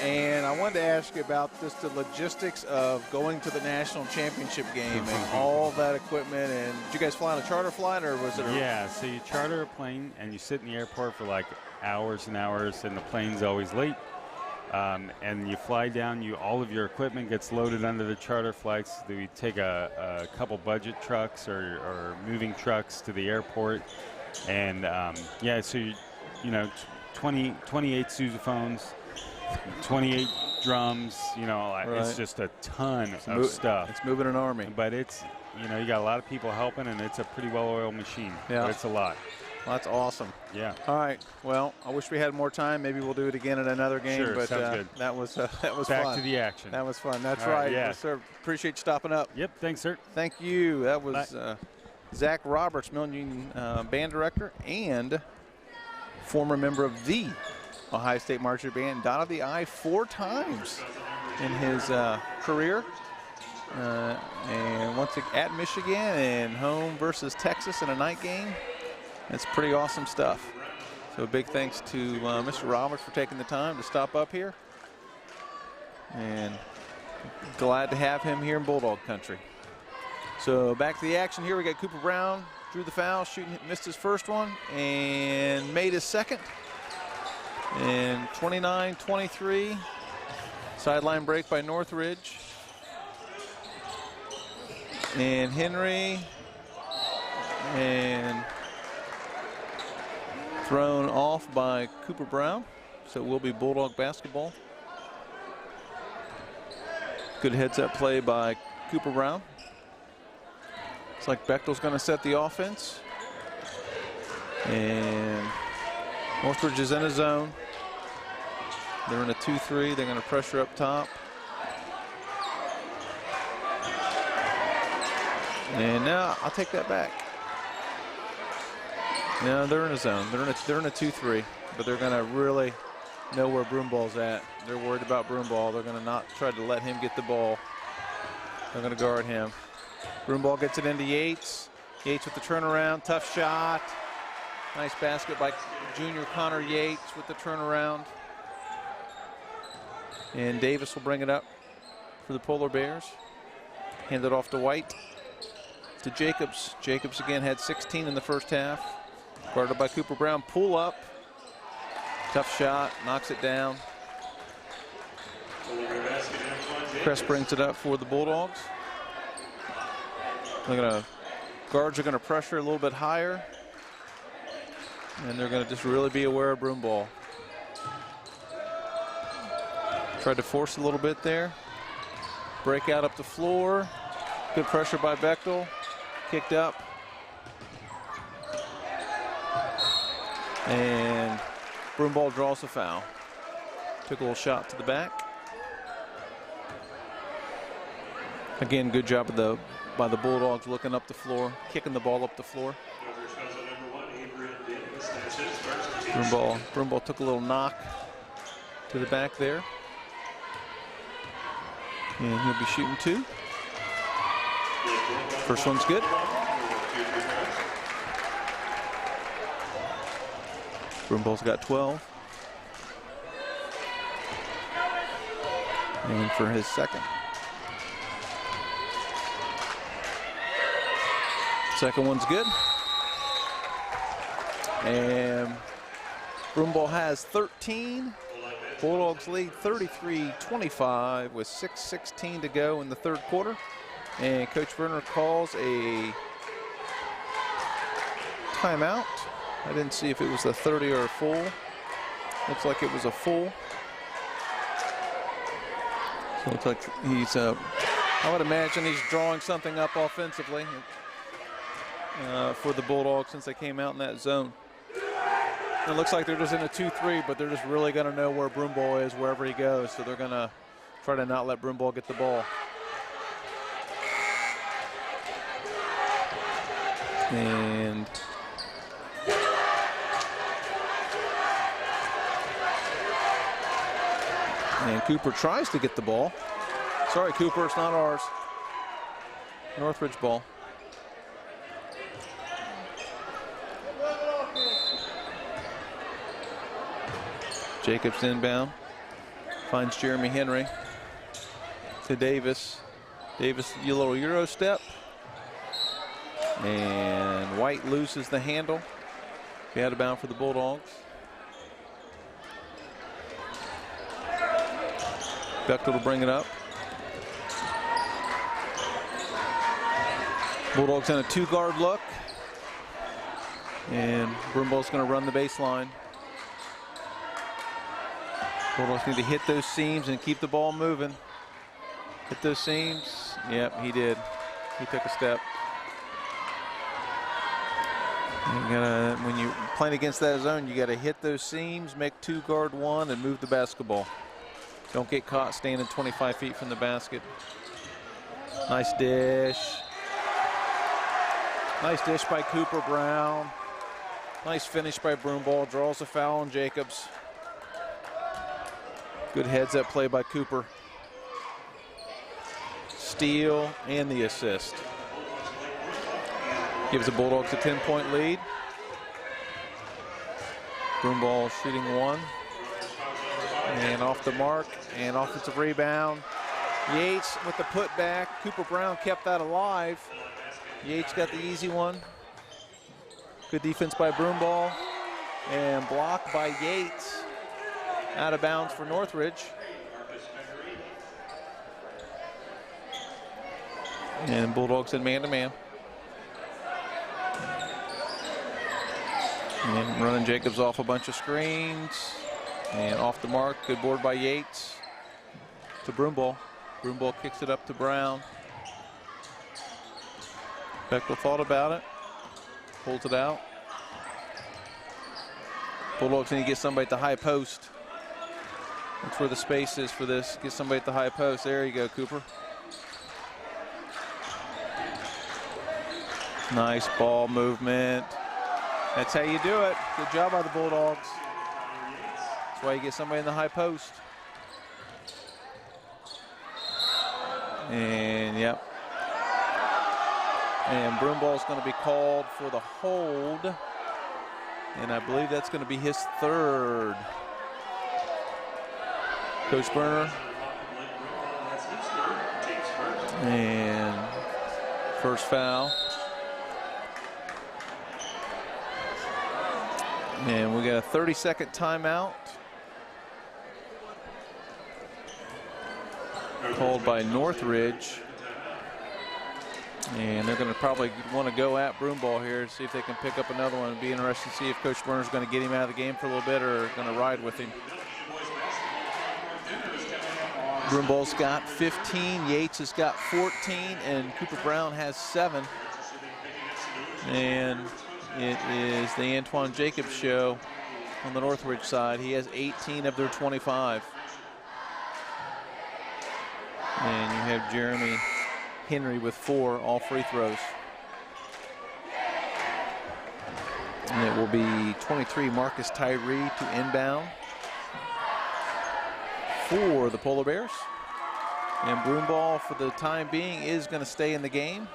And I wanted to ask you about just the logistics of going to the national championship game and all that equipment. And did you guys fly on a charter flight, or was it? Yeah, so you charter a plane and you sit in the airport for like hours and hours, and the plane's always late. And you fly down. All of your equipment gets loaded under the charter flights. We take a couple budget trucks or moving trucks to the airport, and so you know, 28 sousaphones. 28 drums, it's just a ton of stuff. It's moving an army. But it's, you got a lot of people helping, and it's a pretty well-oiled machine. Yeah. But it's a lot. Well, that's awesome. Yeah. All right. Well, I wish we had more time. Maybe we'll do it again at another game. Sure, but sounds good. That was fun. Back to the action. That was fun. That's All right. Yeah. Yes, sir. Appreciate you stopping up. Yep. Thanks, sir. Thank you. That was Zach Roberts, Milton-Union band director and former member of the Ohio State Marching Band, dotted the I 4 times in his career. And once at Michigan and home versus Texas in a night game. It's pretty awesome stuff. So big thanks to Mr. Roberts for taking the time to stop up here. And glad to have him here in Bulldog country. So back to the action here. We got Cooper Brown, drew the foul, missed his first one, and made his second. And 29-23, sideline break by Northridge. And Henry, and thrown off by Cooper Brown. So it will be Bulldog basketball. Good heads-up play by Cooper Brown. Looks like Bechtel's going to set the offense. And Northridge is in a zone. They're in a 2-3. They're going to pressure up top. And now I'll take that back. No, they're in a zone. They're in a 2-3, but they're going to really know where Broomball's at. They're worried about Broomball. They're going to not try to let him get the ball. They're going to guard him. Broomball gets it into Yates. Yates with the turnaround, tough shot. Nice basket by junior Connor Yates with the turnaround. And Davis will bring it up for the Polar Bears. Hand it off to White. To Jacobs. Jacobs again had 16 in the first half. Guarded by Cooper Brown. Pull up. Tough shot. Knocks it down. Cress brings it up for the Bulldogs. Guards are going to pressure a little bit higher. And they're going to just really be aware of Broomball. Tried to force a little bit there. Breakout up the floor. Good pressure by Bechtel. Kicked up. And Broomball draws a foul. Took a little shot to the back. Again, good job by the Bulldogs looking up the floor, kicking the ball up the floor. Broomball took a little knock to the back there. And he'll be shooting 2. First one's good. Broomball's got 12. And for his second. Second one's good. And Broomball has 13. Bulldogs lead 33-25 with 6:16 to go in the third quarter. And Coach Werner calls a timeout. I didn't see if it was a 30 or a full. Looks like it was a full. So it looks like he's, I would imagine he's drawing something up offensively for the Bulldogs since they came out in that zone. It looks like they're just in a 2-3, but they're just really going to know where Broomball is wherever he goes. So they're going to try to not let Broomball get the ball. And Cooper tries to get the ball. Sorry, Cooper, it's not ours. Northridge ball. Jacobs inbound. Finds Jeremy Henry to Davis. Davis, a little Euro step. And White loses the handle. Be out of bounds for the Bulldogs. Bechtel will bring it up. Bulldogs in a 2-guard look. And Broomball's going to run the baseline. Bulldogs need to hit those seams and keep the ball moving. Hit those seams. Yep, he did. He took a step. When you're playing against that zone, you got to hit those seams, make 2-guard 1, and move the basketball. Don't get caught standing 25 feet from the basket. Nice dish. Nice dish by Cooper Brown. Nice finish by Broomball. Draws a foul on Jacobs. Good heads-up play by Cooper. Steal and the assist. Gives the Bulldogs a 10-point lead. Broomball shooting 1. And off the mark. And offensive rebound. Yates with the putback. Cooper Brown kept that alive. Yates got the easy one. Good defense by Broomball. And blocked by Yates. Out of bounds for Northridge. And Bulldogs in man-to-man. And running Jacobs off a bunch of screens. And off the mark, good board by Yates to Broomball. Broomball kicks it up to Brown. Bechtel thought about it. Pulls it out. Bulldogs need to get somebody at the high post. That's where the space is for this. Get somebody at the high post. There you go, Cooper. Nice ball movement. That's how you do it. Good job by the Bulldogs. That's why you get somebody in the high post. And yep. And Broomball's going to be called for the hold. And I believe that's going to be his third. Coach Berner. And first foul. And we got a 30-second timeout. Called by Northridge. And they're going to probably want to go at Broomball here, see if they can pick up another one. It'd be interesting to see if Coach Berner's going to get him out of the game for a little bit or going to ride with him. Broomball's got 15, Yates has got 14, and Cooper Brown has 7. And It is the Antoine Jacobs show on the Northridge side. He has 18 of their 25. And you have Jeremy Henry with 4, all free throws. And it will be 23 Marcus Tyree to inbound for the Polar Bears. And Broomball, for the time being, is going to stay in the game.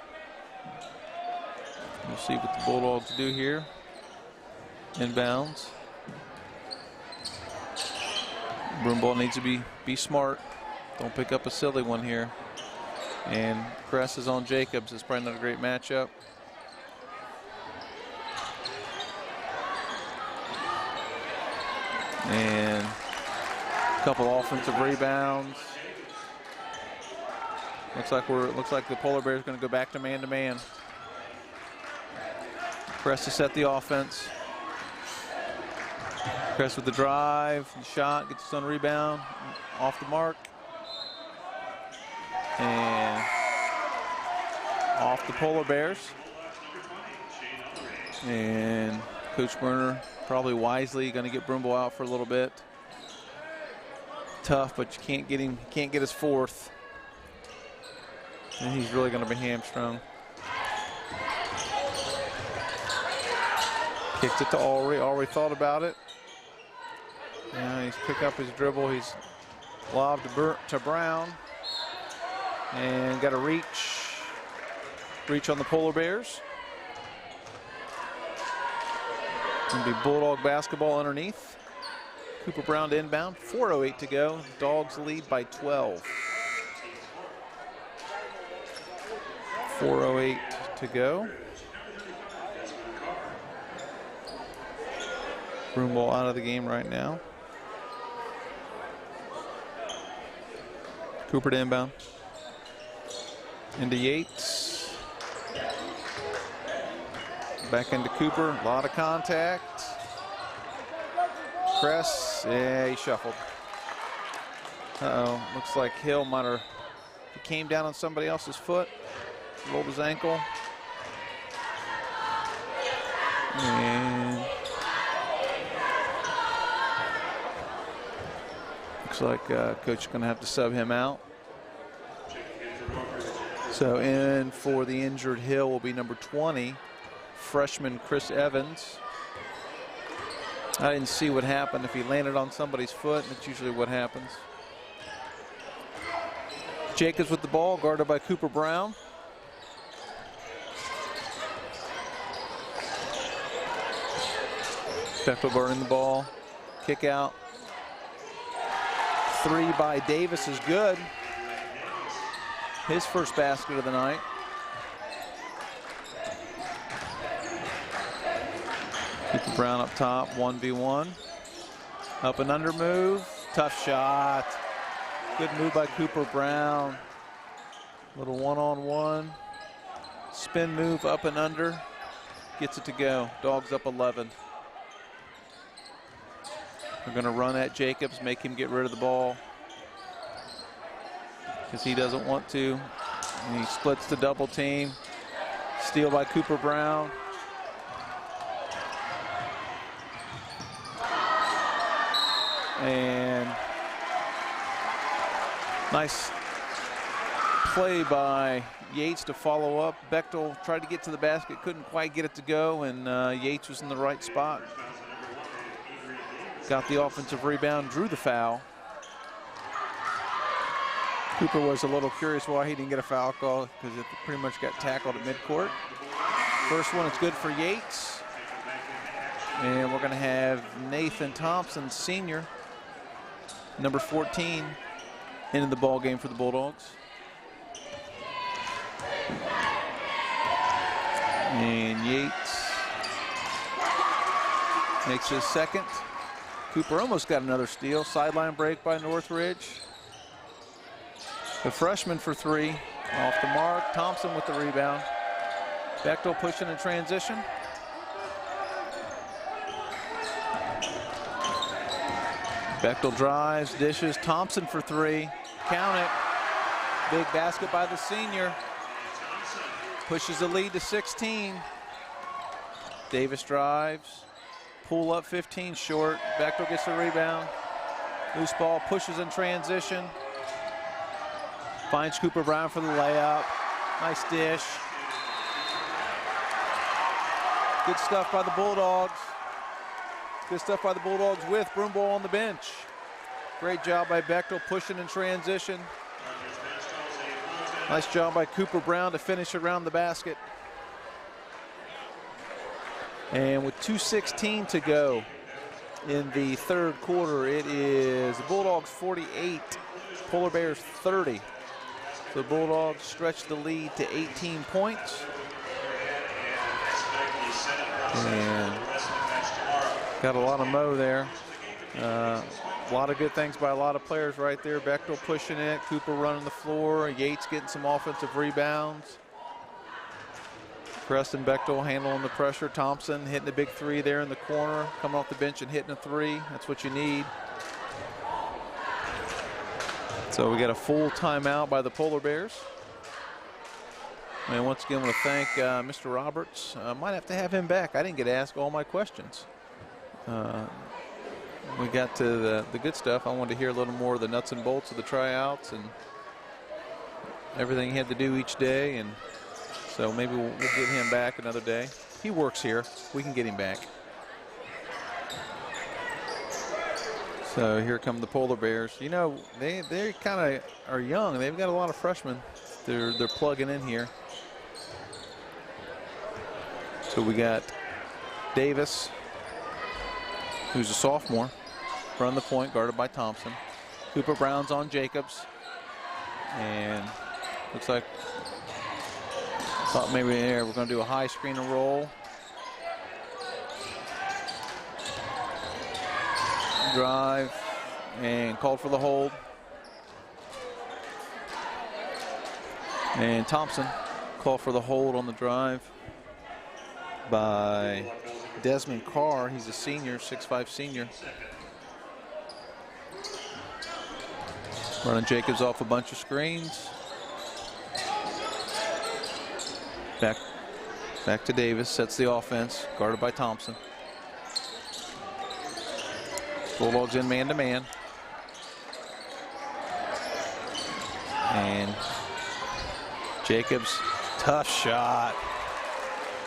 We'll see what the Bulldogs do here. Inbounds. Broomball needs to be smart. Don't pick up a silly one here. And Kress is on Jacobs. It's probably not a great matchup. And a couple offensive rebounds. Looks like the Polar Bears going to go back to man-to-man. Kress to set the offense. Kress with the drive, the shot, gets his own rebound, off the mark. And off the Polar Bears. And Coach Berner probably wisely going to get Broomball out for a little bit. Tough, but you can't get him, can't get his 4th. And he's really going to be hamstrung. Kicked it to Ulrey. Ulrey thought about it. Now he's picked up his dribble. He's lobbed to Brown. And got a reach on the Polar Bears. Gonna be Bulldog basketball underneath. Cooper Brown to inbound. 4:08 to go. Dogs lead by 12. 4:08 to go. Broomball out of the game right now. Cooper to inbound. Into Yates. Back into Cooper. A lot of contact. Kress. Yeah, he shuffled. Uh-oh. Looks like Hill might have. He came down on somebody else's foot. Rolled his ankle. And looks like coach is going to have to sub him out. So in for the injured Hill will be number 20, freshman Chris Evans. I didn't see what happened. If he landed on somebody's foot, that's usually what happens. Jacobs with the ball, guarded by Cooper Brown. Steffenberg in the ball, kick out. 3 by Davis is good. His first basket of the night. Cooper Brown up top, 1v1. Up and under move, tough shot. Good move by Cooper Brown. Little one-on-one. Spin move up and under. Gets it to go. Dogs up 11. We're going to run at Jacobs, make him get rid of the ball because he doesn't want to. And he splits the double team. Steal by Cooper Brown. And nice play by Yates to follow up. Bechtel tried to get to the basket, couldn't quite get it to go, and Yates was in the right spot. Got the offensive rebound, drew the foul. Cooper was a little curious why he didn't get a foul call because it pretty much got tackled at midcourt. First one is good for Yates. And we're going to have Nathan Thompson, senior, number 14, into the ball game for the Bulldogs. And Yates makes his second. Cooper almost got another steal. Sideline break by Northridge. The freshman for 3, off the mark. Thompson with the rebound. Bechtel pushing in transition. Bechtel drives, dishes. Thompson for 3. Count it. Big basket by the senior. Pushes the lead to 16. Davis drives. Pull up 15 short. Bechtel gets the rebound. Loose ball, pushes in transition. Finds Cooper Brown for the layup. Nice dish. Good stuff by the Bulldogs. Good stuff by the Bulldogs with Broomball on the bench. Great job by Bechtel pushing in transition. Nice job by Cooper Brown to finish around the basket. And with 2:16 to go in the third quarter, it is the Bulldogs 48, Polar Bears 30. So the Bulldogs stretch the lead to 18 points. And got a lot of mo there. A lot of good things by a lot of players right there. Bechtel pushing it, Cooper running the floor, Yates getting some offensive rebounds. Preston Bechtel handling the pressure. Thompson hitting a big three there in the corner, coming off the bench and hitting a three. That's what you need. So we got a full timeout by the Polar Bears. And once again, I want to thank Mr. Roberts. Might have to have him back. I didn't get to ask all my questions. We got to the good stuff. I wanted to hear a little more of the nuts and bolts of the tryouts and everything he had to do each day. And so maybe we'll get him back another day. He works here. We can get him back. So here come the Polar Bears. You know, they kind of are young. They've got a lot of freshmen. They're plugging in here. So we got Davis, who's a sophomore, run the point, guarded by Thompson. Cooper Brown's on Jacobs. And looks like, thought maybe there we're going to do a high screen and roll. Drive and called for the hold. And Thompson called for the hold on the drive by Desmond Carr. He's a senior, 6'5" senior. Running Jacobs off a bunch of screens. Back to Davis, sets the offense, guarded by Thompson. Bulldogs in man-to-man. And Jacobs, tough shot.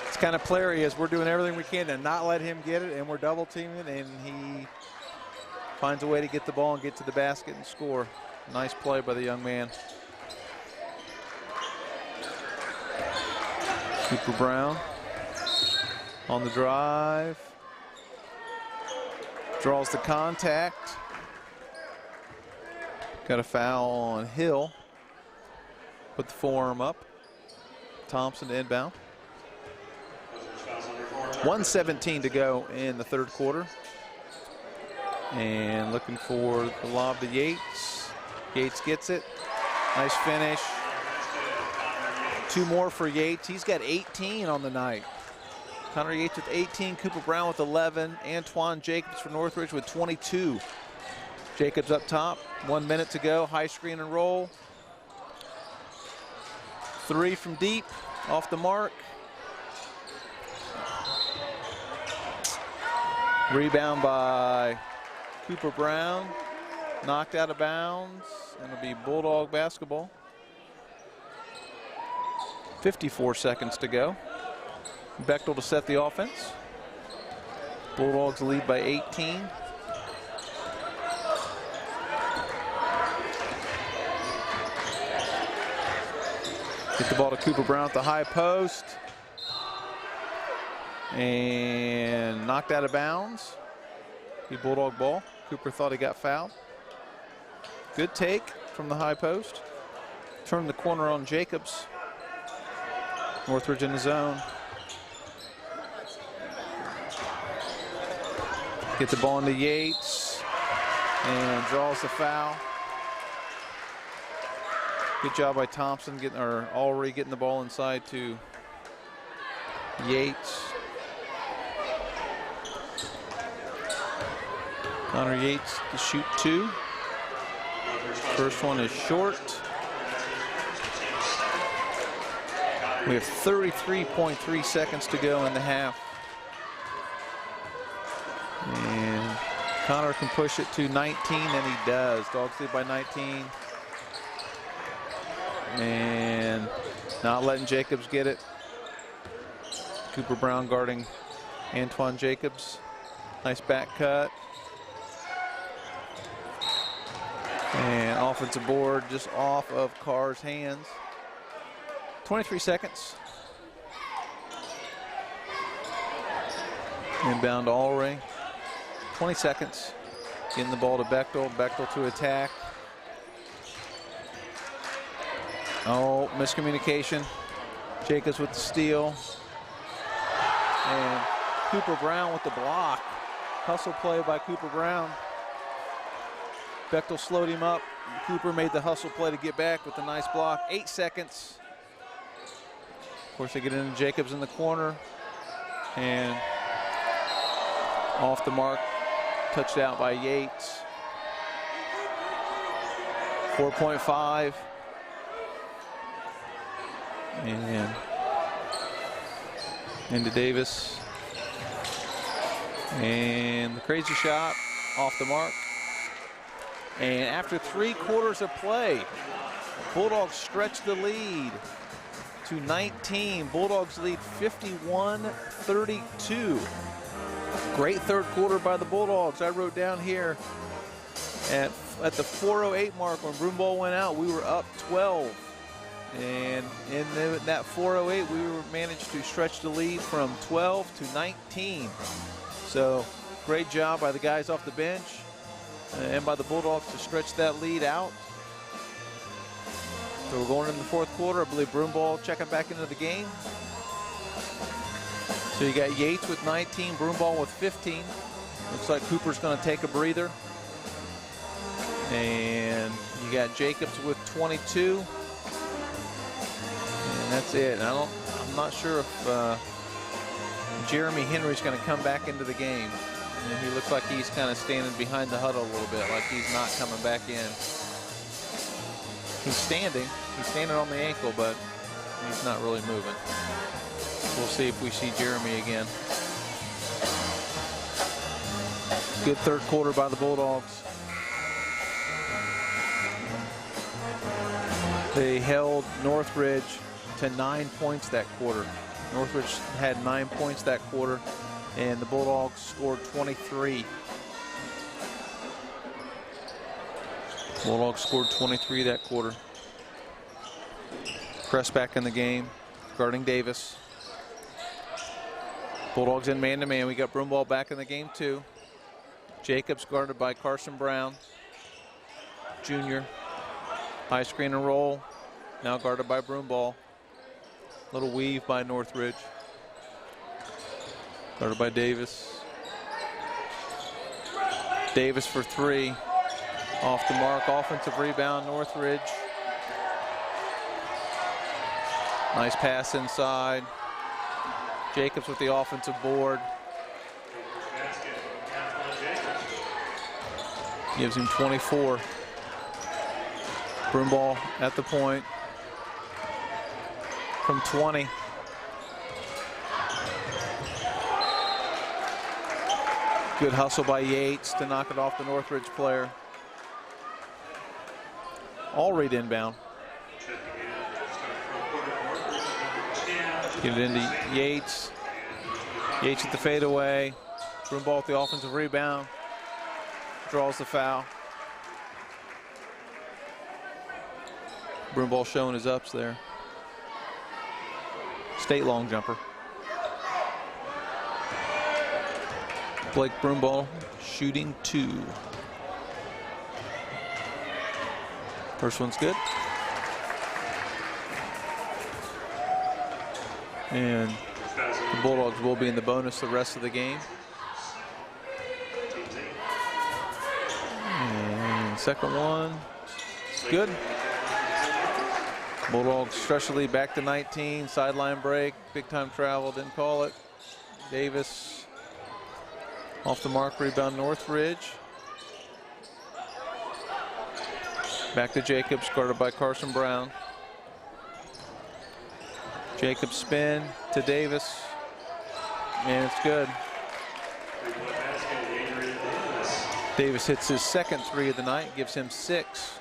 It's kind of player he is. We're doing everything we can to not let him get it, and we're double teaming, and he finds a way to get the ball and get to the basket and score. Nice play by the young man. Cooper Brown on the drive. Draws the contact. Got a foul on Hill. Put the forearm up. Thompson to inbound. 1:17 to go in the third quarter. And looking for the lob to Yates. Yates gets it. Nice finish. Two more for Yates. He's got 18 on the night. Connor Yates with 18, Cooper Brown with 11, Antoine Jacobs for Northridge with 22. Jacobs up top, 1 minute to go, high screen and roll. Three from deep, off the mark. Rebound by Cooper Brown, knocked out of bounds, and it'll be Bulldog basketball. 54 seconds to go. Bechtel to set the offense. Bulldogs lead by 18. Get the ball to Cooper Brown at the high post. And knocked out of bounds. The Bulldog ball. Cooper thought he got fouled. Good take from the high post. Turn the corner on Jacobs. Northridge in the zone. Get the ball into Yates and draws the foul. Good job by Thompson already getting the ball inside to Yates. Connor Yates to shoot two. First one is short. We have 33.3 seconds to go in the half. Connor can push it to 19, and he does. Dogs lead by 19. And not letting Jacobs get it. Cooper Brown guarding Antoine Jacobs. Nice back cut. And offensive board just off of Carr's hands. 23 seconds. Inbound to Allray. 20 seconds. Getting the ball to Bechtel. Bechtel to attack. Oh, miscommunication. Jacobs with the steal. And Cooper Brown with the block. Hustle play by Cooper Brown. Bechtel slowed him up. Cooper made the hustle play to get back with a nice block. 8 seconds. Of course, they get into Jacobs in the corner. And off the mark. Touched out by Yates. 4.5. And into Davis. And the crazy shot off the mark. And after 3 quarters of play, Bulldogs stretch the lead to 19. Bulldogs lead 51-32. Great third quarter by the Bulldogs. I wrote down here at the 4:08 mark when Broomball went out, we were up 12. And in that 4:08, we managed to stretch the lead from 12 to 19. So great job by the guys off the bench and by the Bulldogs to stretch that lead out. So we're going into the fourth quarter. I believe Broomball checking back into the game. So you got Yates with 19, Broomball with 15. Looks like Cooper's going to take a breather. And you got Jacobs with 22. And that's it. I'm not sure if Jeremy Henry's going to come back into the game. And he looks like he's kind of standing behind the huddle a little bit, like he's not coming back in. He's standing on the ankle, but he's not really moving. We'll see if we see Jeremy again. Good third quarter by the Bulldogs. They held Northridge to 9 points that quarter. Northridge had 9 points that quarter, and the Bulldogs scored 23. Bulldogs scored 23 that quarter. Press back in the game, guarding Davis. Bulldogs in man-to-man. We got Broomball back in the game too. Jacobs guarded by Carson Brown, Jr. High screen and roll. Now guarded by Broomball. Little weave by Northridge. Guarded by Davis. Davis for 3. Off the mark. Offensive rebound, Northridge. Nice pass inside. Jacobs with the offensive board. Gives him 24. Broomball at the point. From 20. Good hustle by Yates to knock it off the Northridge player. Allray inbound. Get it into Yates. Yates at the fadeaway. Broomball with the offensive rebound. Draws the foul. Broomball showing his ups there. State long jumper. Blake Broomball shooting 2. First one's good. And the Bulldogs will be in the bonus the rest of the game. And second one, good. Bulldogs stretch the lead back to 19. Sideline break, big time travel, didn't call it. Davis off the mark, rebound Northridge. Back to Jacobs, guarded by Carson Brown. Jacobs spin to Davis, and it's good. Davis hits his second three of the night, gives him 6.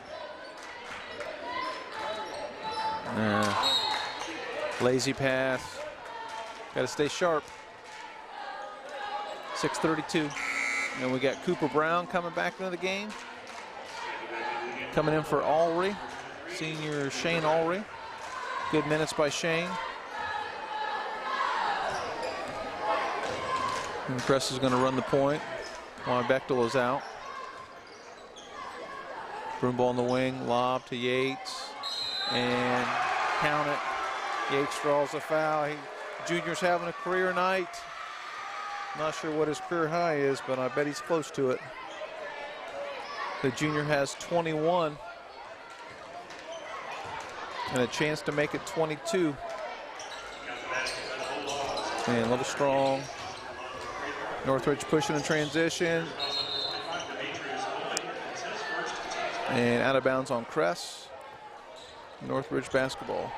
Lazy pass. Got to stay sharp. 6:32. And we got Cooper Brown coming back into the game. Coming in for Alry, senior Shane Alry. Good minutes by Shane. And Cress is going to run the point while Bechtel is out. Broomball in the wing, lob to Yates, and count it. Yates draws a foul. Junior's having a career night. Not sure what his career high is, but I bet he's close to it. The junior has 21 and a chance to make it 22. And a little strong. Northridge pushing in transition. And out of bounds on Cress. Northridge basketball.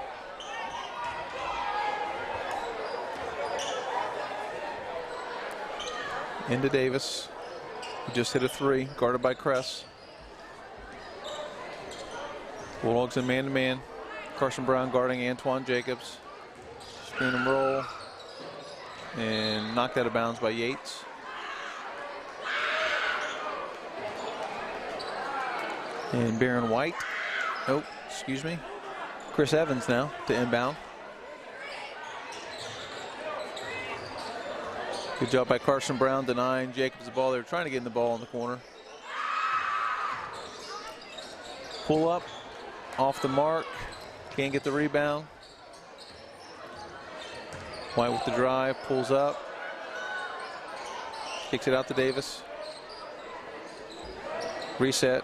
Into Davis, who just hit a 3, guarded by Cress. Bulldogs in man-to-man. Carson Brown guarding Antoine Jacobs. Screen and roll. And knocked out of bounds by Yates. And Barron White. Oh, excuse me. Chris Evans now to inbound. Good job by Carson Brown denying Jacobs the ball. They were trying to get in the ball in the corner. Pull up, off the mark. Can't get the rebound. White with the drive, pulls up. Kicks it out to Davis. Reset.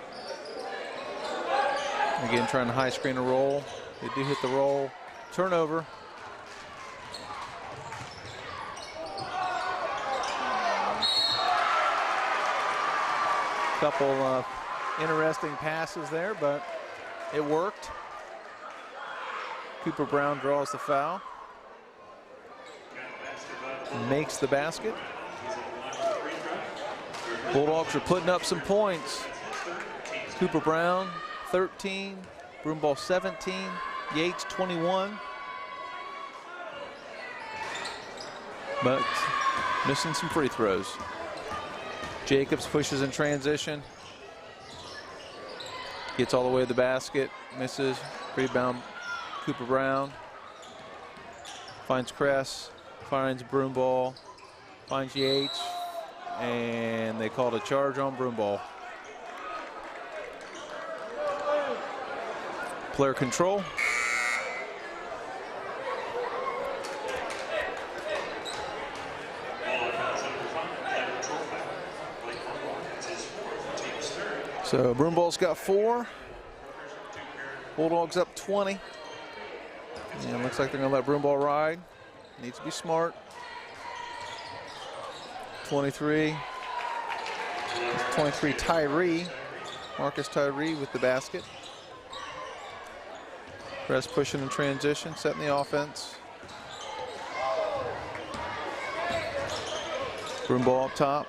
Again, trying to high screen a roll. They do hit the roll. Turnover. Couple of interesting passes there, but it worked. Cooper Brown draws the foul. Makes the basket. Bulldogs are putting up some points. Cooper Brown, 13. Broomball, 17. Yates, 21. But missing some free throws. Jacobs pushes in transition. Gets all the way to the basket. Misses. Rebound, Cooper Brown. Finds Cress. Finds Broomball. Finds Yates. And they called a charge on Broomball. Player control. So Broomball's got 4. Bulldogs up 20. And looks like they're going to let Broomball ride. Needs to be smart. 23. 23 Tyree. Marcus Tyree with the basket. Press pushing in transition, setting the offense. Broomball up top.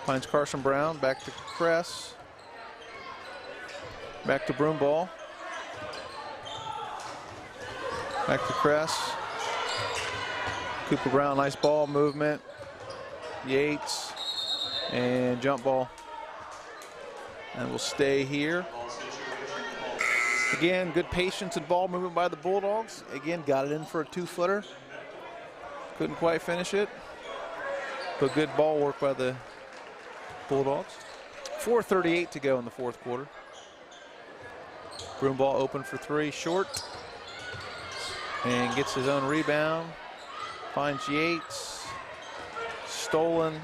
Finds Carson Brown. Back to Cress. Back to Broomball. Back to Cress. Cooper Brown, nice ball movement. Yates and jump ball. And we'll stay here. Again, good patience and ball movement by the Bulldogs. Again, got it in for a 2-footer. Couldn't quite finish it. But good ball work by the Bulldogs. 4:38 to go in the fourth quarter. Broomball open for 3, short. And gets his own rebound. Finds Yates. Stolen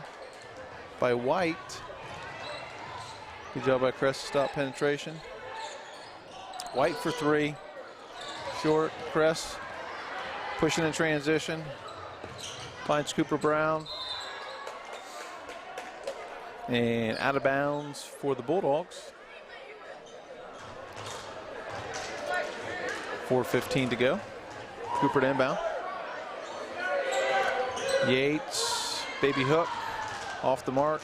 by White. Good job by Cress to stop penetration. White for 3. Short. Cress pushing in transition. Finds Cooper Brown. And out of bounds for the Bulldogs. 4:15 to go. Cooper to inbound. Yates, baby hook, off the mark.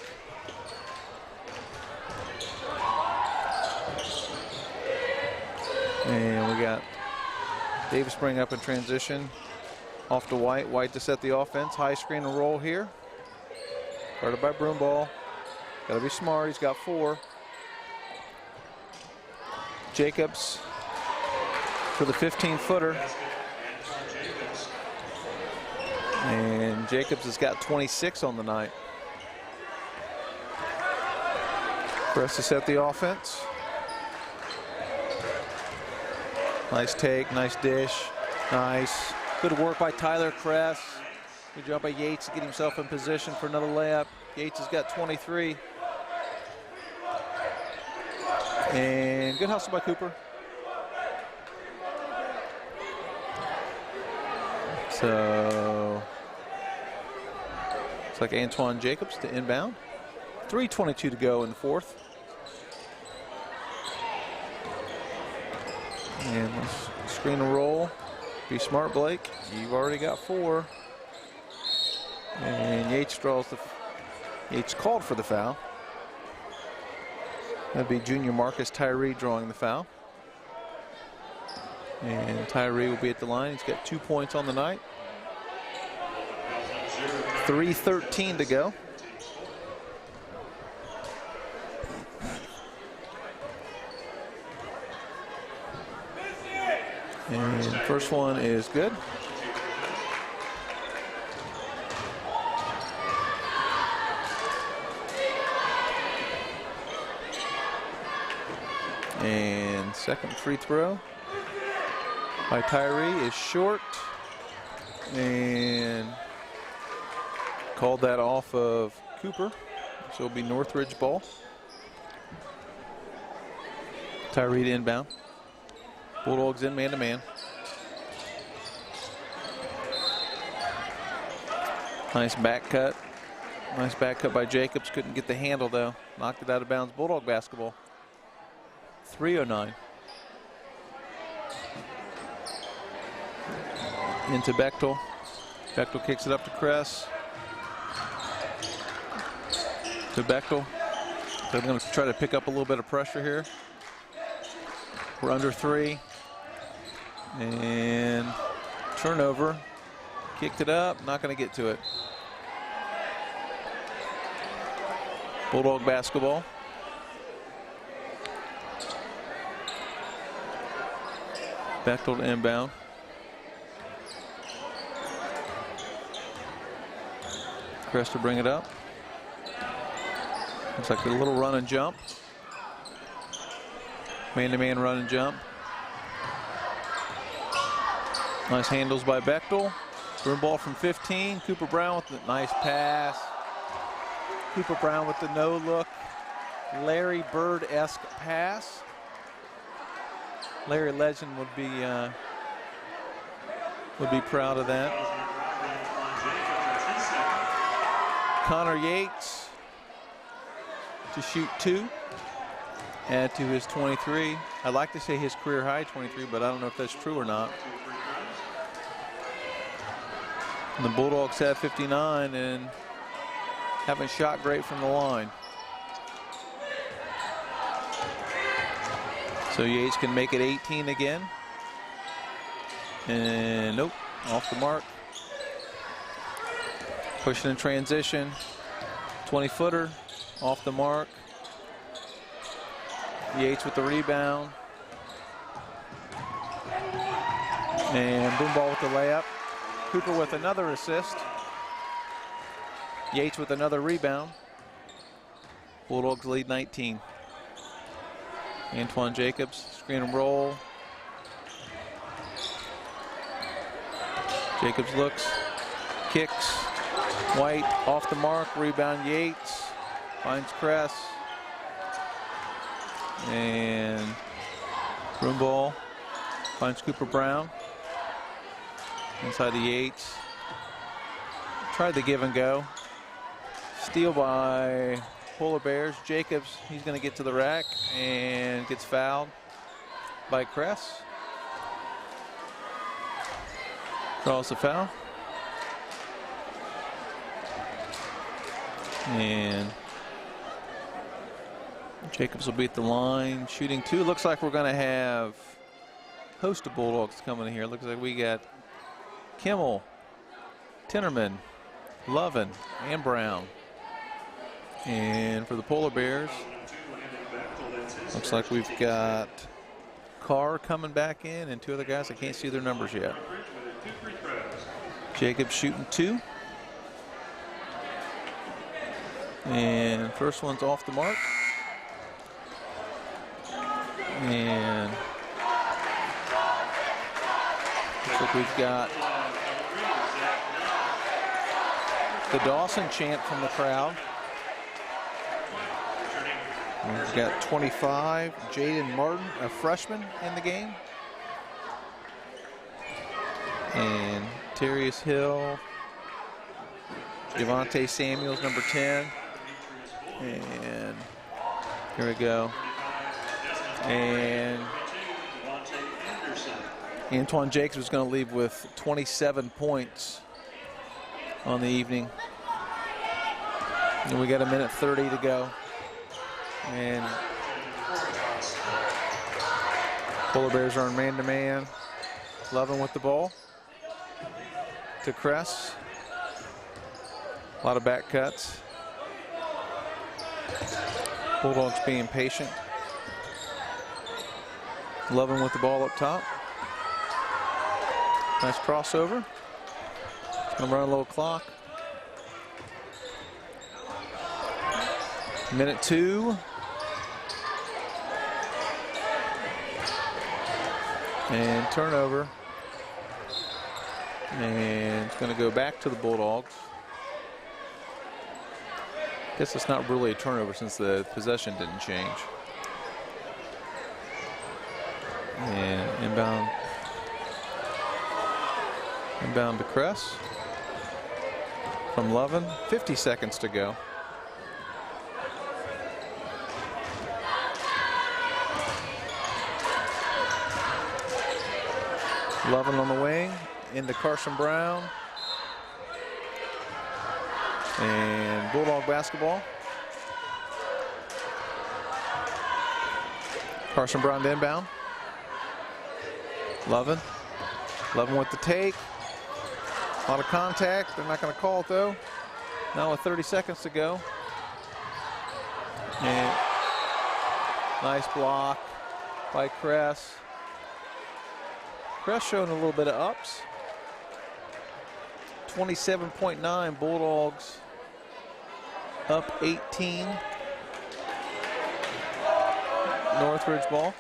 And we got Davis bring up in transition. Off to White. White to set the offense. High screen and roll here. Guarded by Broomball. Got to be smart. He's got 4. Jacobs for the 15-footer. And Jacobs has got 26 on the night. Press to set the offense. Nice take, nice dish, nice. Good work by Tyler Kress. Good job by Yates to get himself in position for another layup. Yates has got 23. And good hustle by Cooper. So, looks like Antoine Jacobs to inbound. 3:22 to go in the 4th. And let's screen and roll. Be smart, Blake. You've already got 4. And Yates Yates called for the foul. That'd be junior Marcus Tyree drawing the foul. And Tyree will be at the line. He's got 2 points on the night. 3:13 to go. And first one is good. And second free throw by Tyree is short. And called that off of Cooper. So it'll be Northridge ball. Tyree to inbound. Bulldogs in man-to-man. Nice back cut. Nice back cut by Jacobs. Couldn't get the handle though. Knocked it out of bounds. Bulldog basketball. 3:09. Into Bechtel. Bechtel kicks it up to Kress. To Bechtel. They're going to try to pick up a little bit of pressure here. We're under 3. And turnover. Kicked it up. Not going to get to it. Bulldog basketball. Bechtel to inbound. Kress to bring it up. Looks like a little run and jump. Man-to-man run and jump. Nice handles by Bechtel. Broom ball from 15. Cooper Brown with the nice pass. Cooper Brown with the no-look. Larry Bird-esque pass. Larry Legend would be proud of that. Connor Yates to shoot 2. Add to his 23. I'd like to say his career high 23, but I don't know if that's true or not. And the Bulldogs have 59 and haven't shot great from the line. So Yates can make it 18 again. And nope, off the mark. Pushing in transition. 20-footer, off the mark. Yates with the rebound. And Broomball with the layup. Cooper with another assist. Yates with another rebound. Bulldogs lead 19. Antoine Jacobs, screen and roll. Jacobs looks, kicks. White off the mark, rebound Yates. Finds Kress. And Broomball finds Cooper Brown. Inside the Yates. Tried the give and go. Steal by Polar Bears. Jacobs, he's going to get to the rack and gets fouled by Kress. Draws the foul. And Jacobs will be at the line, shooting 2. Looks like we're going to have host of Bulldogs coming in here. Looks like we got Kimmel, Tinnerman, Lovin, and Brown. And for the Polar Bears, looks like we've got Carr coming back in and 2 other guys. I can't see their numbers yet. Jacobs shooting 2. And first one's off the mark. And looks like we've got the Dawson chant from the crowd. And we've got 25, Jaden Martin, a freshman, in the game. And Terrius Hill, Devontae Samuels, number 10. And here we go. And Antoine Jacobs was going to leave with 27 points on the evening. And we got 1:30 to go. And Polar Bears are in man-to-man. Lovin with the ball to Kress. A lot of back cuts. Bulldogs being patient. Lovin with the ball up top. Nice crossover. Gonna run a little clock. 1:02. And turnover. And it's going to go back to the Bulldogs. Guess it's not really a turnover since the possession didn't change. And inbound. Inbound to Kress. From Lovin. 50 seconds to go. Lovin on the wing, into Carson Brown. And Bulldog basketball. Carson Brown to inbound. Lovin. Lovin with the take. A lot of contact. They're not going to call it though. Now with 30 seconds to go. And nice block by Kress. Kress showing a little bit of ups. 27.9, Bulldogs up 18. Northridge ball.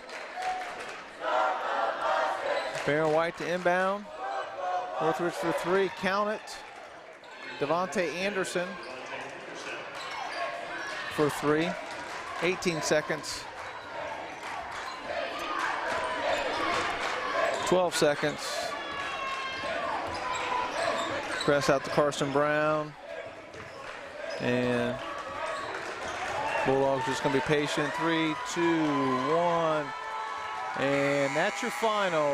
Baron White to inbound. Northridge for 3, count it. Devontae Anderson for 3, 18 seconds. 12 seconds. Press out to Carson Brown. And Bulldogs just going to be patient. 3, 2, 1. And that's your final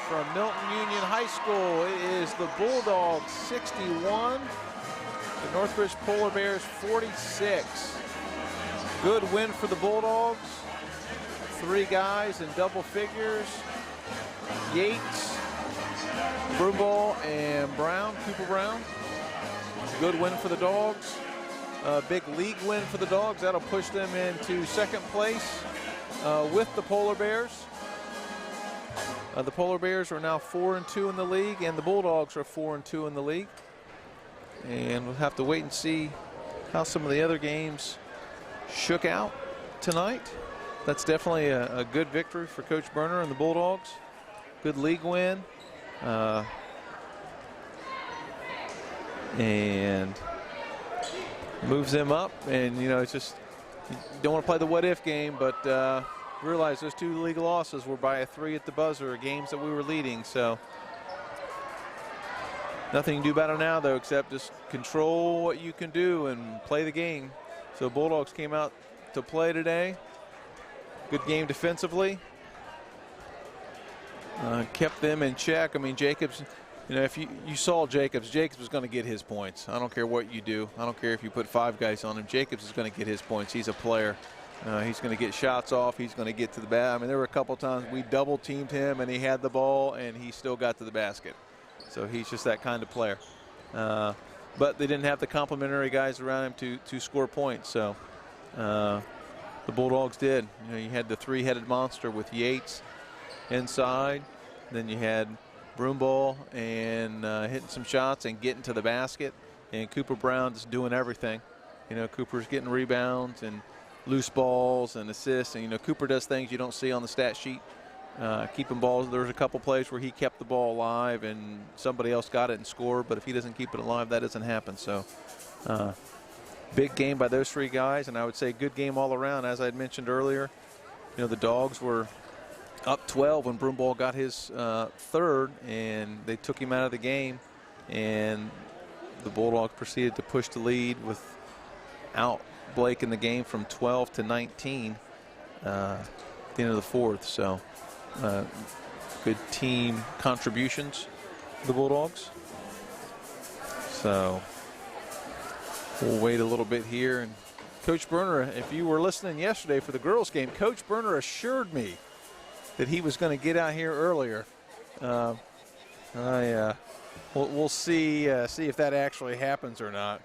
from Milton-Union High School. It is the Bulldogs 61, the Northridge Polar Bears 46. Good win for the Bulldogs. 3 guys in double figures. Yates, Broomball, and Brown, Cooper Brown. Good win for the Dogs. Big league win for the Dogs. That'll push them into second place with the Polar Bears. The Polar Bears are now 4-2 in the league, and the Bulldogs are 4-2 in the league. And we'll have to wait and see how some of the other games shook out tonight. That's definitely a good victory for Coach Berner and the Bulldogs. Good league win. And moves them up. And, you know, it's just, you don't want to play the what-if game, but realize those 2 league losses were by a 3 at the buzzer, games that we were leading. So nothing you can do about it now, though, except just control what you can do and play the game. So Bulldogs came out to play today. Good game defensively. Kept them in check. I mean, Jacobs, you know, if you saw Jacobs was going to get his points. I don't care what you do. I don't care if you put 5 guys on him. Jacobs is going to get his points. He's a player. He's going to get shots off. He's going to get to the basket. I mean, there were a couple times we double teamed him and he had the ball and he still got to the basket. So he's just that kind of player. But they didn't have the complementary guys around him to score points. So the Bulldogs did. You had the three-headed monster with Yates inside. Then you had Broomball and hitting some shots and getting to the basket. And Cooper Brown just doing everything. Cooper's getting rebounds and loose balls and assists. And, Cooper does things you don't see on the stat sheet. Keeping balls. There was a couple plays where he kept the ball alive and somebody else got it and scored. But if he doesn't keep it alive, that doesn't happen. So big game by those three guys. And I would say good game all around. As I had mentioned earlier, the Dogs were up 12 when Broomball got his third. And they took him out of the game. And the Bulldogs proceeded to push the lead without Blake in the game from 12 to 19 at the end of the fourth. So good team contributions, the Bulldogs. So we'll wait a little bit here. And Coach Berner, if you were listening yesterday for the girls game, Coach Berner assured me that he was going to get out here earlier. We'll see if that actually happens or not.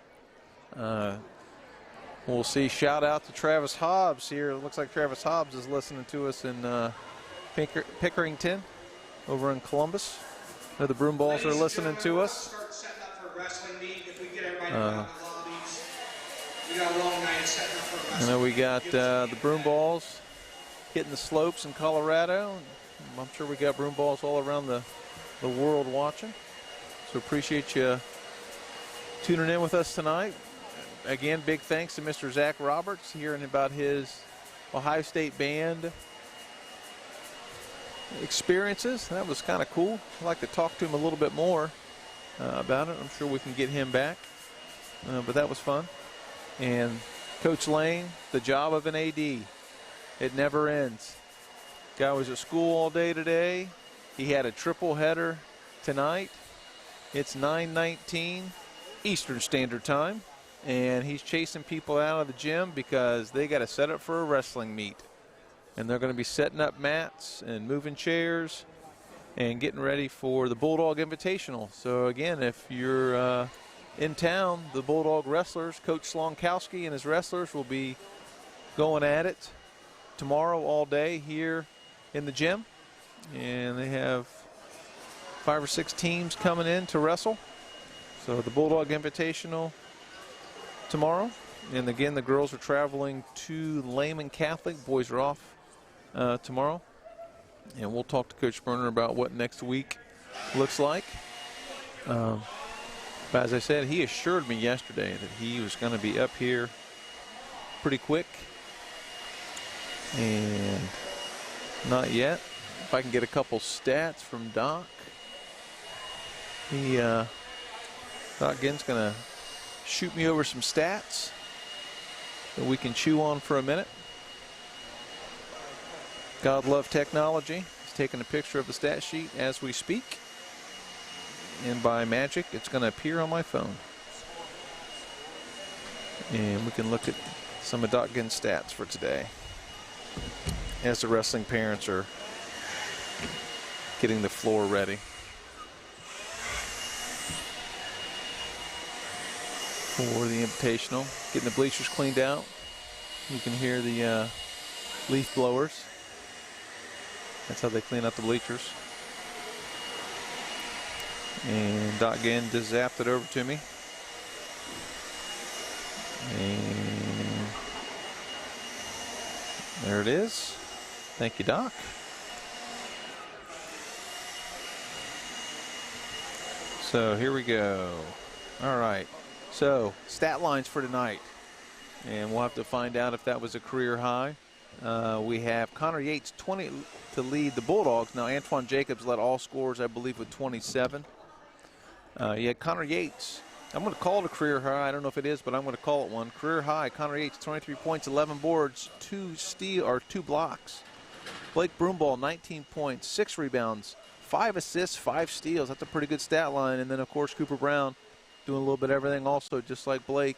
We'll see. Shout out to Travis Hobbs here. It looks like Travis Hobbs is listening to us in Pickerington over in Columbus. The Broomballs are listening to us. I know we got the Broomballs hitting the slopes in Colorado. I'm sure we got Broomballs all around the world watching. So appreciate you tuning in with us tonight. Again, big thanks to Mr. Zach Roberts, hearing about his Ohio State band experiences. That was kind of cool. I'd like to talk to him a little bit more about it. I'm sure we can get him back. But that was fun. And Coach Lane, the job of an AD, it never ends. Guy was at school all day today. He had a triple header tonight. It's 9:19 Eastern Standard Time. And he's chasing people out of the gym because they got to set up for a wrestling meet. And they're going to be setting up mats and moving chairs and getting ready for the Bulldog Invitational. So, again, if you're in town, the Bulldog wrestlers, Coach Slonkowski and his wrestlers will be going at it tomorrow all day here in the gym. And they have 5 or 6 teams coming in to wrestle. So the Bulldog Invitational tomorrow. And again, the girls are traveling to Lehman Catholic. Boys are off tomorrow. And we'll talk to Coach Berner about what next week looks like. But as I said, he assured me yesterday that he was going to be up here pretty quick. And not yet. If I can get a couple stats from Doc. Doc Ginn's going to shoot me over some stats that we can chew on for a minute. God love technology. He's taking a picture of the stat sheet as we speak. And by magic, it's going to appear on my phone. And we can look at some of Doc Ginn's stats for today as the wrestling parents are getting the floor ready. For the Invitational, getting the bleachers cleaned out. You can hear the leaf blowers. That's how they clean out the bleachers. And Doc Ginn just zapped it over to me. And there it is. Thank you, Doc. So here we go. All right. So stat lines for tonight. And we'll have to find out if that was a career high. We have Connor Yates 20 to lead the Bulldogs. Now Antoine Jacobs led all scorers, I believe, with 27. You had Connor Yates. I'm going to call it a career high. I don't know if it is, but I'm going to call it one. Career high, Connor Yates, 23 points, 11 boards, 2 blocks. Blake Broomball, 19 points, 6 rebounds, 5 assists, 5 steals. That's a pretty good stat line. And then, of course, Cooper Brown doing a little bit of everything also, just like Blake.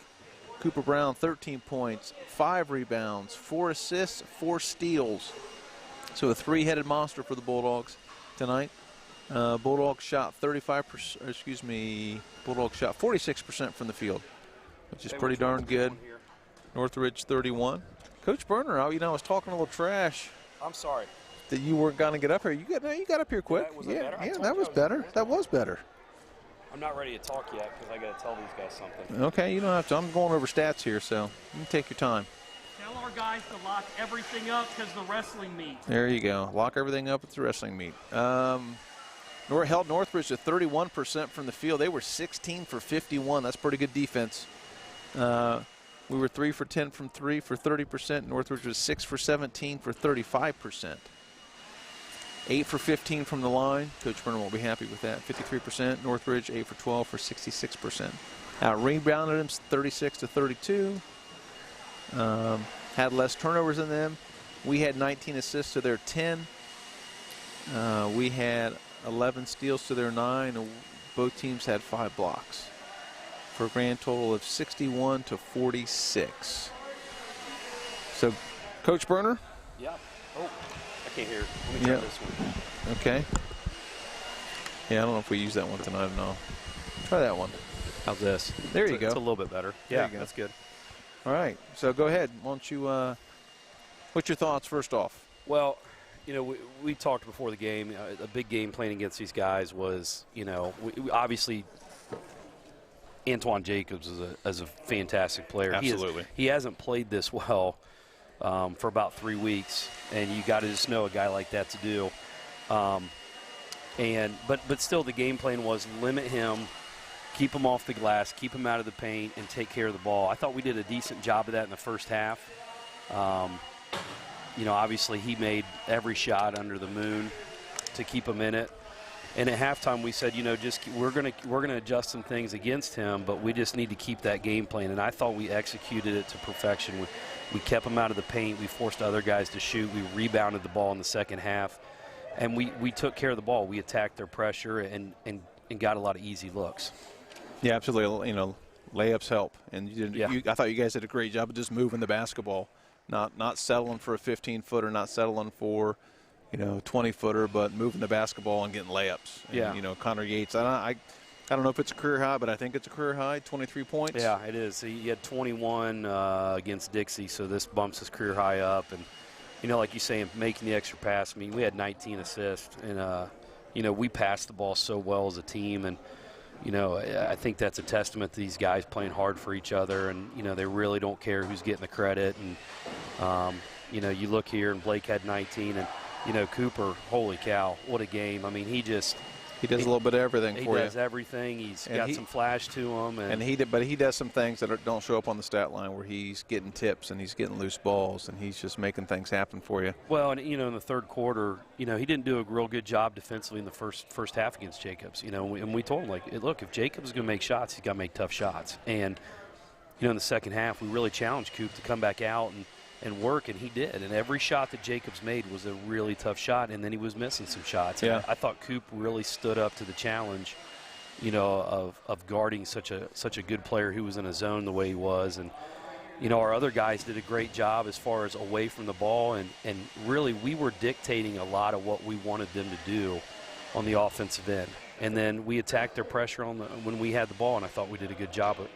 Cooper Brown, 13 points, 5 rebounds, 4 assists, 4 steals. So a three-headed monster for the Bulldogs tonight. Bulldogs shot 46% from the field, which is pretty darn good. Northridge 31. Coach Berner, I was talking a little trash. I'm sorry. That you weren't going to get up here. You got up here quick. Yeah, that was better. That was better. I'm not ready to talk yet because I got to tell these guys something. Okay, you don't have to. I'm going over stats here, so you can take your time. Tell our guys to lock everything up because the wrestling meet. There you go. Lock everything up at the wrestling meet. Held Northridge to 31% from the field. They were 16 for 51. That's pretty good defense. We were 3 for 10 from 3 for 30%. Northridge was 6 for 17 for 35%. 8 for 15 from the line. Coach Berner won't be happy with that. 53%. Northridge 8 for 12 for 66%. Rebounded them 36 to 32. Had less turnovers than them. We had 19 assists to their 10. We had 11 steals to their 9. Both teams had 5 blocks for a grand total of 61 to 46. So, Coach Berner? Yeah. Oh, I can't hear. Let me try this one. Okay. Yeah, I don't know if we use that one tonight or not. Try that one. How's this? There you go. It's a little bit better. There Yeah, you go. that's good. All right. So go ahead. Why don't you, what's your thoughts first off? Well, we talked before the game. A big game playing against these guys was, we obviously Antoine Jacobs is a fantastic player. Absolutely. He hasn't played this well for about 3 weeks, and you got to just know a guy like that to do. But still, the game plan was limit him, keep him off the glass, keep him out of the paint, and take care of the ball. I thought we did a decent job of that in the first half. Obviously he made every shot under the moon to keep him in it. And at halftime we said, we're gonna adjust some things against him, but we just need to keep that game plan. And I thought we executed it to perfection. We kept him out of the paint. We forced other guys to shoot. We rebounded the ball in the second half, and we took care of the ball. We attacked their pressure and got a lot of easy looks. Yeah, absolutely. Layups help, and I thought you guys did a great job of just moving the basketball, not settling for a 15-footer, not settling for 20-footer, but moving the basketball and getting layups. Yeah. And, Connor Yates, I don't know if it's a career high, but I think it's a career high, 23 points. Yeah, it is. He had 21 against Dixie, so this bumps his career high up. And, like you say, making the extra pass. I mean, we had 19 assists, and, we passed the ball so well as a team. And, I think that's a testament to these guys playing hard for each other, and, they really don't care who's getting the credit. And, you look here, and Blake had 19, and, Cooper, holy cow, what a game. I mean, he does a little bit of everything for you. He does everything. He's got some flash to him. But he does some things that don't show up on the stat line, where he's getting tips and he's getting loose balls and he's just making things happen for you. Well, and, in the third quarter, he didn't do a real good job defensively in the first half against Jacobs. And we told him, look, if Jacobs is going to make shots, he's got to make tough shots. And, in the second half, we really challenged Coop to come back out and work, and he did. And every shot that Jacobs made was a really tough shot, and then he was missing some shots. Yeah. I thought Coop really stood up to the challenge, of guarding such a good player who was in a zone the way he was. And, our other guys did a great job as far as away from the ball, and really we were dictating a lot of what we wanted them to do on the offensive end. And then we attacked their pressure when we had the ball, and I thought we did a good job of,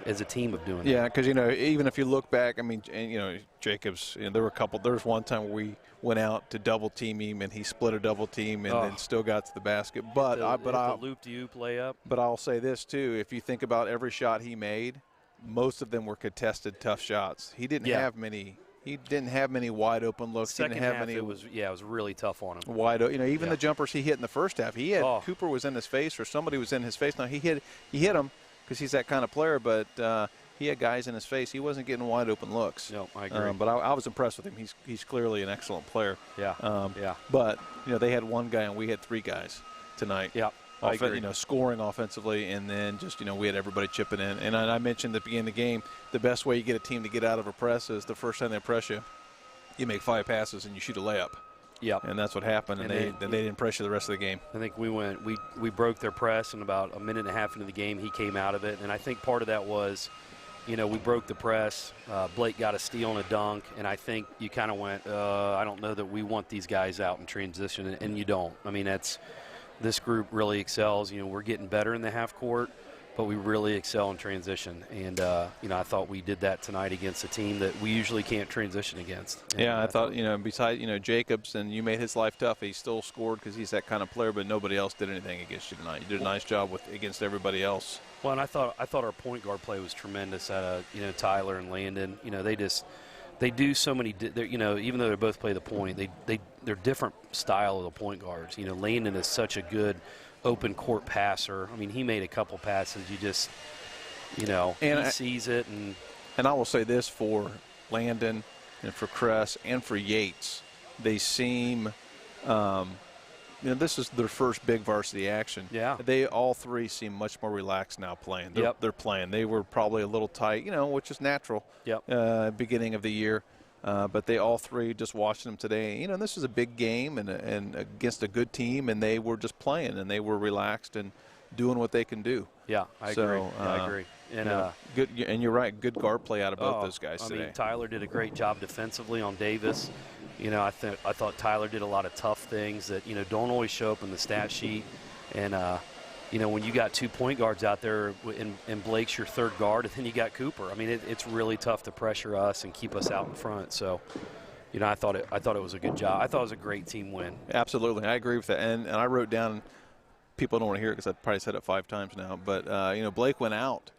as a team of doing that. Yeah, because, even if you look back, I mean, and, Jacobs, there was one time where we went out to double team him, and he split a double team and then still got to the basket. But the loop-de-oop layup. But I'll say this, too. If you think about every shot he made, most of them were contested tough shots. He didn't have many. He didn't have many wide open looks. Second didn't have half, many. it was really tough on him. Wide open. Even the jumpers he hit in the first half, he had Cooper was in his face or somebody was in his face. Now he hit him because he's that kind of player, but he had guys in his face. He wasn't getting wide open looks. No, I agree. But I was impressed with him. He's clearly an excellent player. Yeah. But they had one guy and we had 3 guys tonight. Yeah. I agree. Scoring offensively, and then just, we had everybody chipping in. And I mentioned at the beginning of the game, the best way you get a team to get out of a press is the first time they press you, you make 5 passes and you shoot a layup. Yep. And that's what happened, and they didn't pressure the rest of the game. I think we broke their press, and about a minute and a half into the game, he came out of it. And I think part of that was, you know, we broke the press. Blake got a steal and a dunk, and I think you kind of went, I don't know that we want these guys out in transition, and you don't. I mean, this group really excels. You know, we're getting better in the half court, but we really excel in transition. And, you know, I thought we did that tonight against a team that we usually can't transition against. And yeah, I thought, you know, besides, you know, Jacobs, and you made his life tough. He still scored because he's that kind of player, but nobody else did anything against you tonight. You did a nice job against everybody else. Well, and I thought our point guard play was tremendous. You know, Tyler and Landon. You know, they do so many. You know, even though they both play the point, they're different style of the point guards. You know, Landon is such a good open court passer. I mean, he made a couple passes. You just, you know, he sees it. And I will say this for Landon and for Kress and for Yates, they seem. You know, this is their first big varsity action. Yeah. They all three seem much more relaxed now playing. They're playing. They were probably a little tight, you know, which is natural. Yep. Beginning of the year. But they all three, just watching them today, you know, this is a big game and against a good team, and they were just playing, and they were relaxed and doing what they can do. Yeah, I agree. I agree. And you know, good, and you're right, good guard play out of both those guys today. I mean, Tyler did a great job defensively on Davis. You know, I thought Tyler did a lot of tough things that, you know, don't always show up in the stat sheet. And, you know, when you got 2 point guards out there and Blake's your third guard, and then you got Cooper. I mean, it's really tough to pressure us and keep us out in front. So, you know, I thought it was a good job. I thought it was a great team win. Absolutely. I agree with that. And I wrote down, people don't want to hear it because I've probably said it 5 times now, but, you know, Blake went out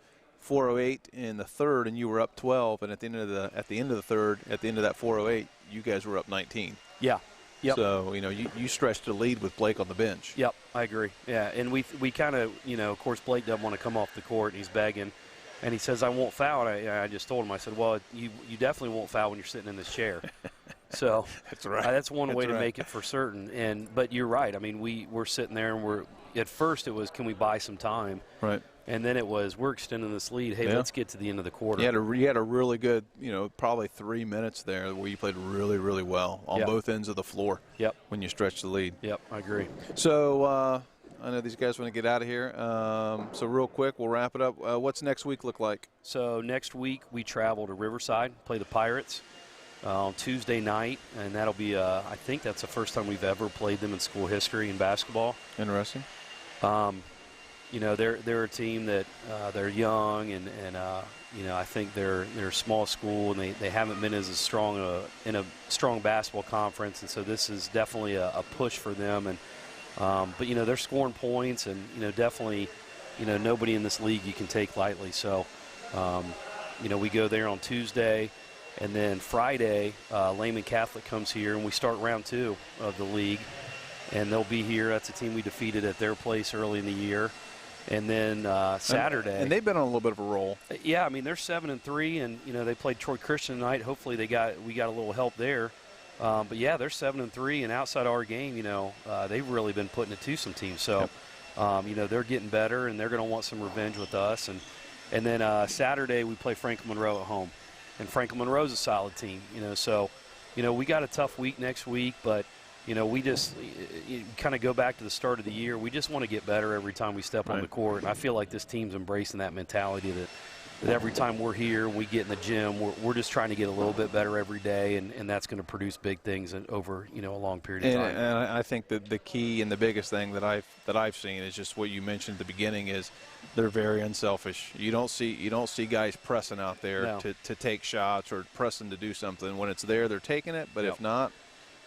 4:08 in the third, and you were up 12. And at the end of the third, at the end of that 4:08, you guys were up 19. Yeah. Yep. So, you know, you stretched the lead with Blake on the bench. Yep, I agree. Yeah, and we kind of, you know, of course, Blake doesn't want to come off the court, and he's begging. And he says, I won't foul. And I just told him, I said, well, you definitely won't foul when you're sitting in this chair. So that's right. That's one way to make it for certain. But you're right. I mean, we're sitting there, and at first it was, can we buy some time? Right. And then it was, we're extending this lead. Hey, let's get to the end of the quarter. You had a really good, you know, probably 3 minutes there where you played really, really well on both ends of the floor. Yep. When you stretched the lead. Yep, I agree. So I know these guys want to get out of here. So real quick, we'll wrap it up. What's next week look like? So next week we travel to Riverside, play the Pirates on Tuesday night, and that'll be, I think that's the first time we've ever played them in school history in basketball. Interesting. You know, they're a team that they're young, and you know, I think they're a small school, and they haven't been as strong in a strong basketball conference, and so this is definitely a push for them. And but you know, they're scoring points, and you know, definitely, you know, nobody in this league you can take lightly. So you know, we go there on Tuesday, and then Friday, Lehman Catholic comes here, and we start round 2 of the league, and they'll be here. That's a team we defeated at their place early in the year. And then Saturday. And they've been on a little bit of a roll. Yeah, I mean, they're 7-3, and you know, they played Troy Christian tonight. Hopefully we got a little help there. But yeah, they're 7-3, and outside our game, you know, they've really been putting it to some teams. So, you know, they're getting better, and they're going to want some revenge with us. And then Saturday we play Franklin Monroe at home, and Franklin Monroe's a solid team. You know, so, you know, we got a tough week next week, but. You know, we just kind of go back to the start of the year. We just want to get better every time we step on the court. And I feel like this team's embracing that mentality that every time we're here, we get in the gym, we're just trying to get a little bit better every day, and that's going to produce big things over, you know, a long period of time. And I think that the key and the biggest thing that I've seen is just what you mentioned at the beginning is they're very unselfish. You don't see guys pressing out there to take shots or pressing to do something. When it's there, they're taking it, but if not,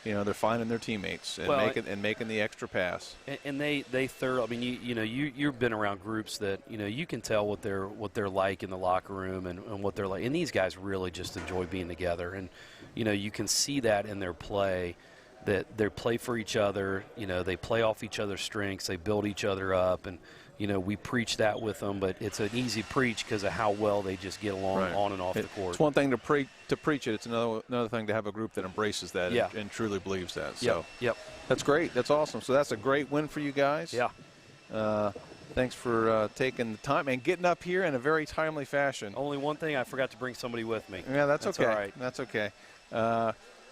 you know, they're finding their teammates and making the extra pass. And they thoroughly. I mean, you know, you've been around groups that, you know, you can tell what they're like in the locker room and what they're like. And these guys really just enjoy being together. And you know, you can see that in their play, that they play for each other. You know, they play off each other's strengths. They build each other up. And you know, we preach that with them, but it's an easy preach because of how well they just get along on and off the court. It's one thing to preach it. It's another thing to have a group that embraces that and truly believes that. So that's great. That's awesome. So that's a great win for you guys. Yeah. Thanks for taking the time and getting up here in a very timely fashion. Only one thing, I forgot to bring somebody with me. Yeah, that's okay. All right. That's okay.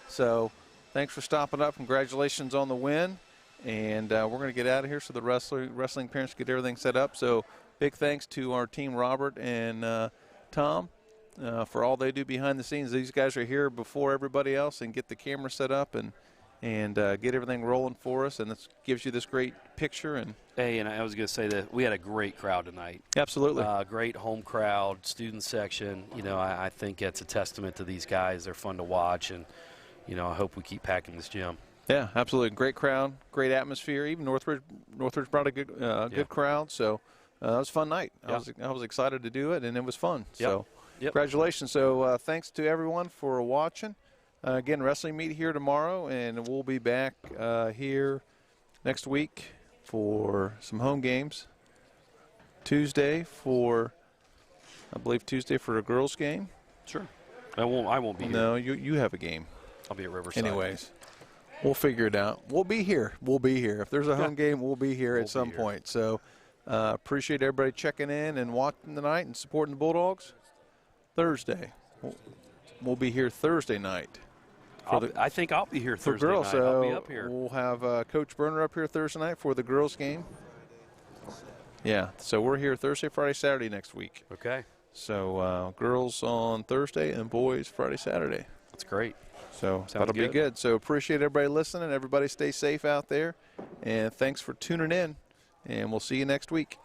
So thanks for stopping up. Congratulations on the win. And we're going to get out of here so the wrestling parents get everything set up. So big thanks to our team, Robert and Tom. for all they do behind the scenes. These guys are here before everybody else and get the camera set up and get everything rolling for us, and this gives you this great picture. And hey, and I was going to say that we had a great crowd tonight. Absolutely. Great home crowd, student section. You know, I think that's a testament to these guys. They're fun to watch, and, you know, I hope we keep packing this gym. Yeah, absolutely. Great crowd, great atmosphere. Even Northridge brought a good crowd, so it was a fun night. Yeah. I was excited to do it, and it was fun. Yep. So Yep. congratulations. So thanks to everyone for watching. Again, wrestling meet here tomorrow, and we'll be back here next week for some home games. Tuesday for a girls' game. Sure. I won't be here. No, you have a game. I'll be at Riverside. Anyways, we'll figure it out. We'll be here. If there's a home game, we'll be here at some point. So appreciate everybody checking in and watching tonight and supporting the Bulldogs. Thursday. We'll be here Thursday night. I think I'll be here For Thursday girls, night. so I'll be up here. we'll have Coach Berner up here Thursday night for the girls' game. Yeah, so we're here Thursday, Friday, Saturday next week. Okay. So girls on Thursday and boys Friday, Saturday. That's great. So that'll be good. So appreciate everybody listening. Everybody stay safe out there. And thanks for tuning in. And we'll see you next week.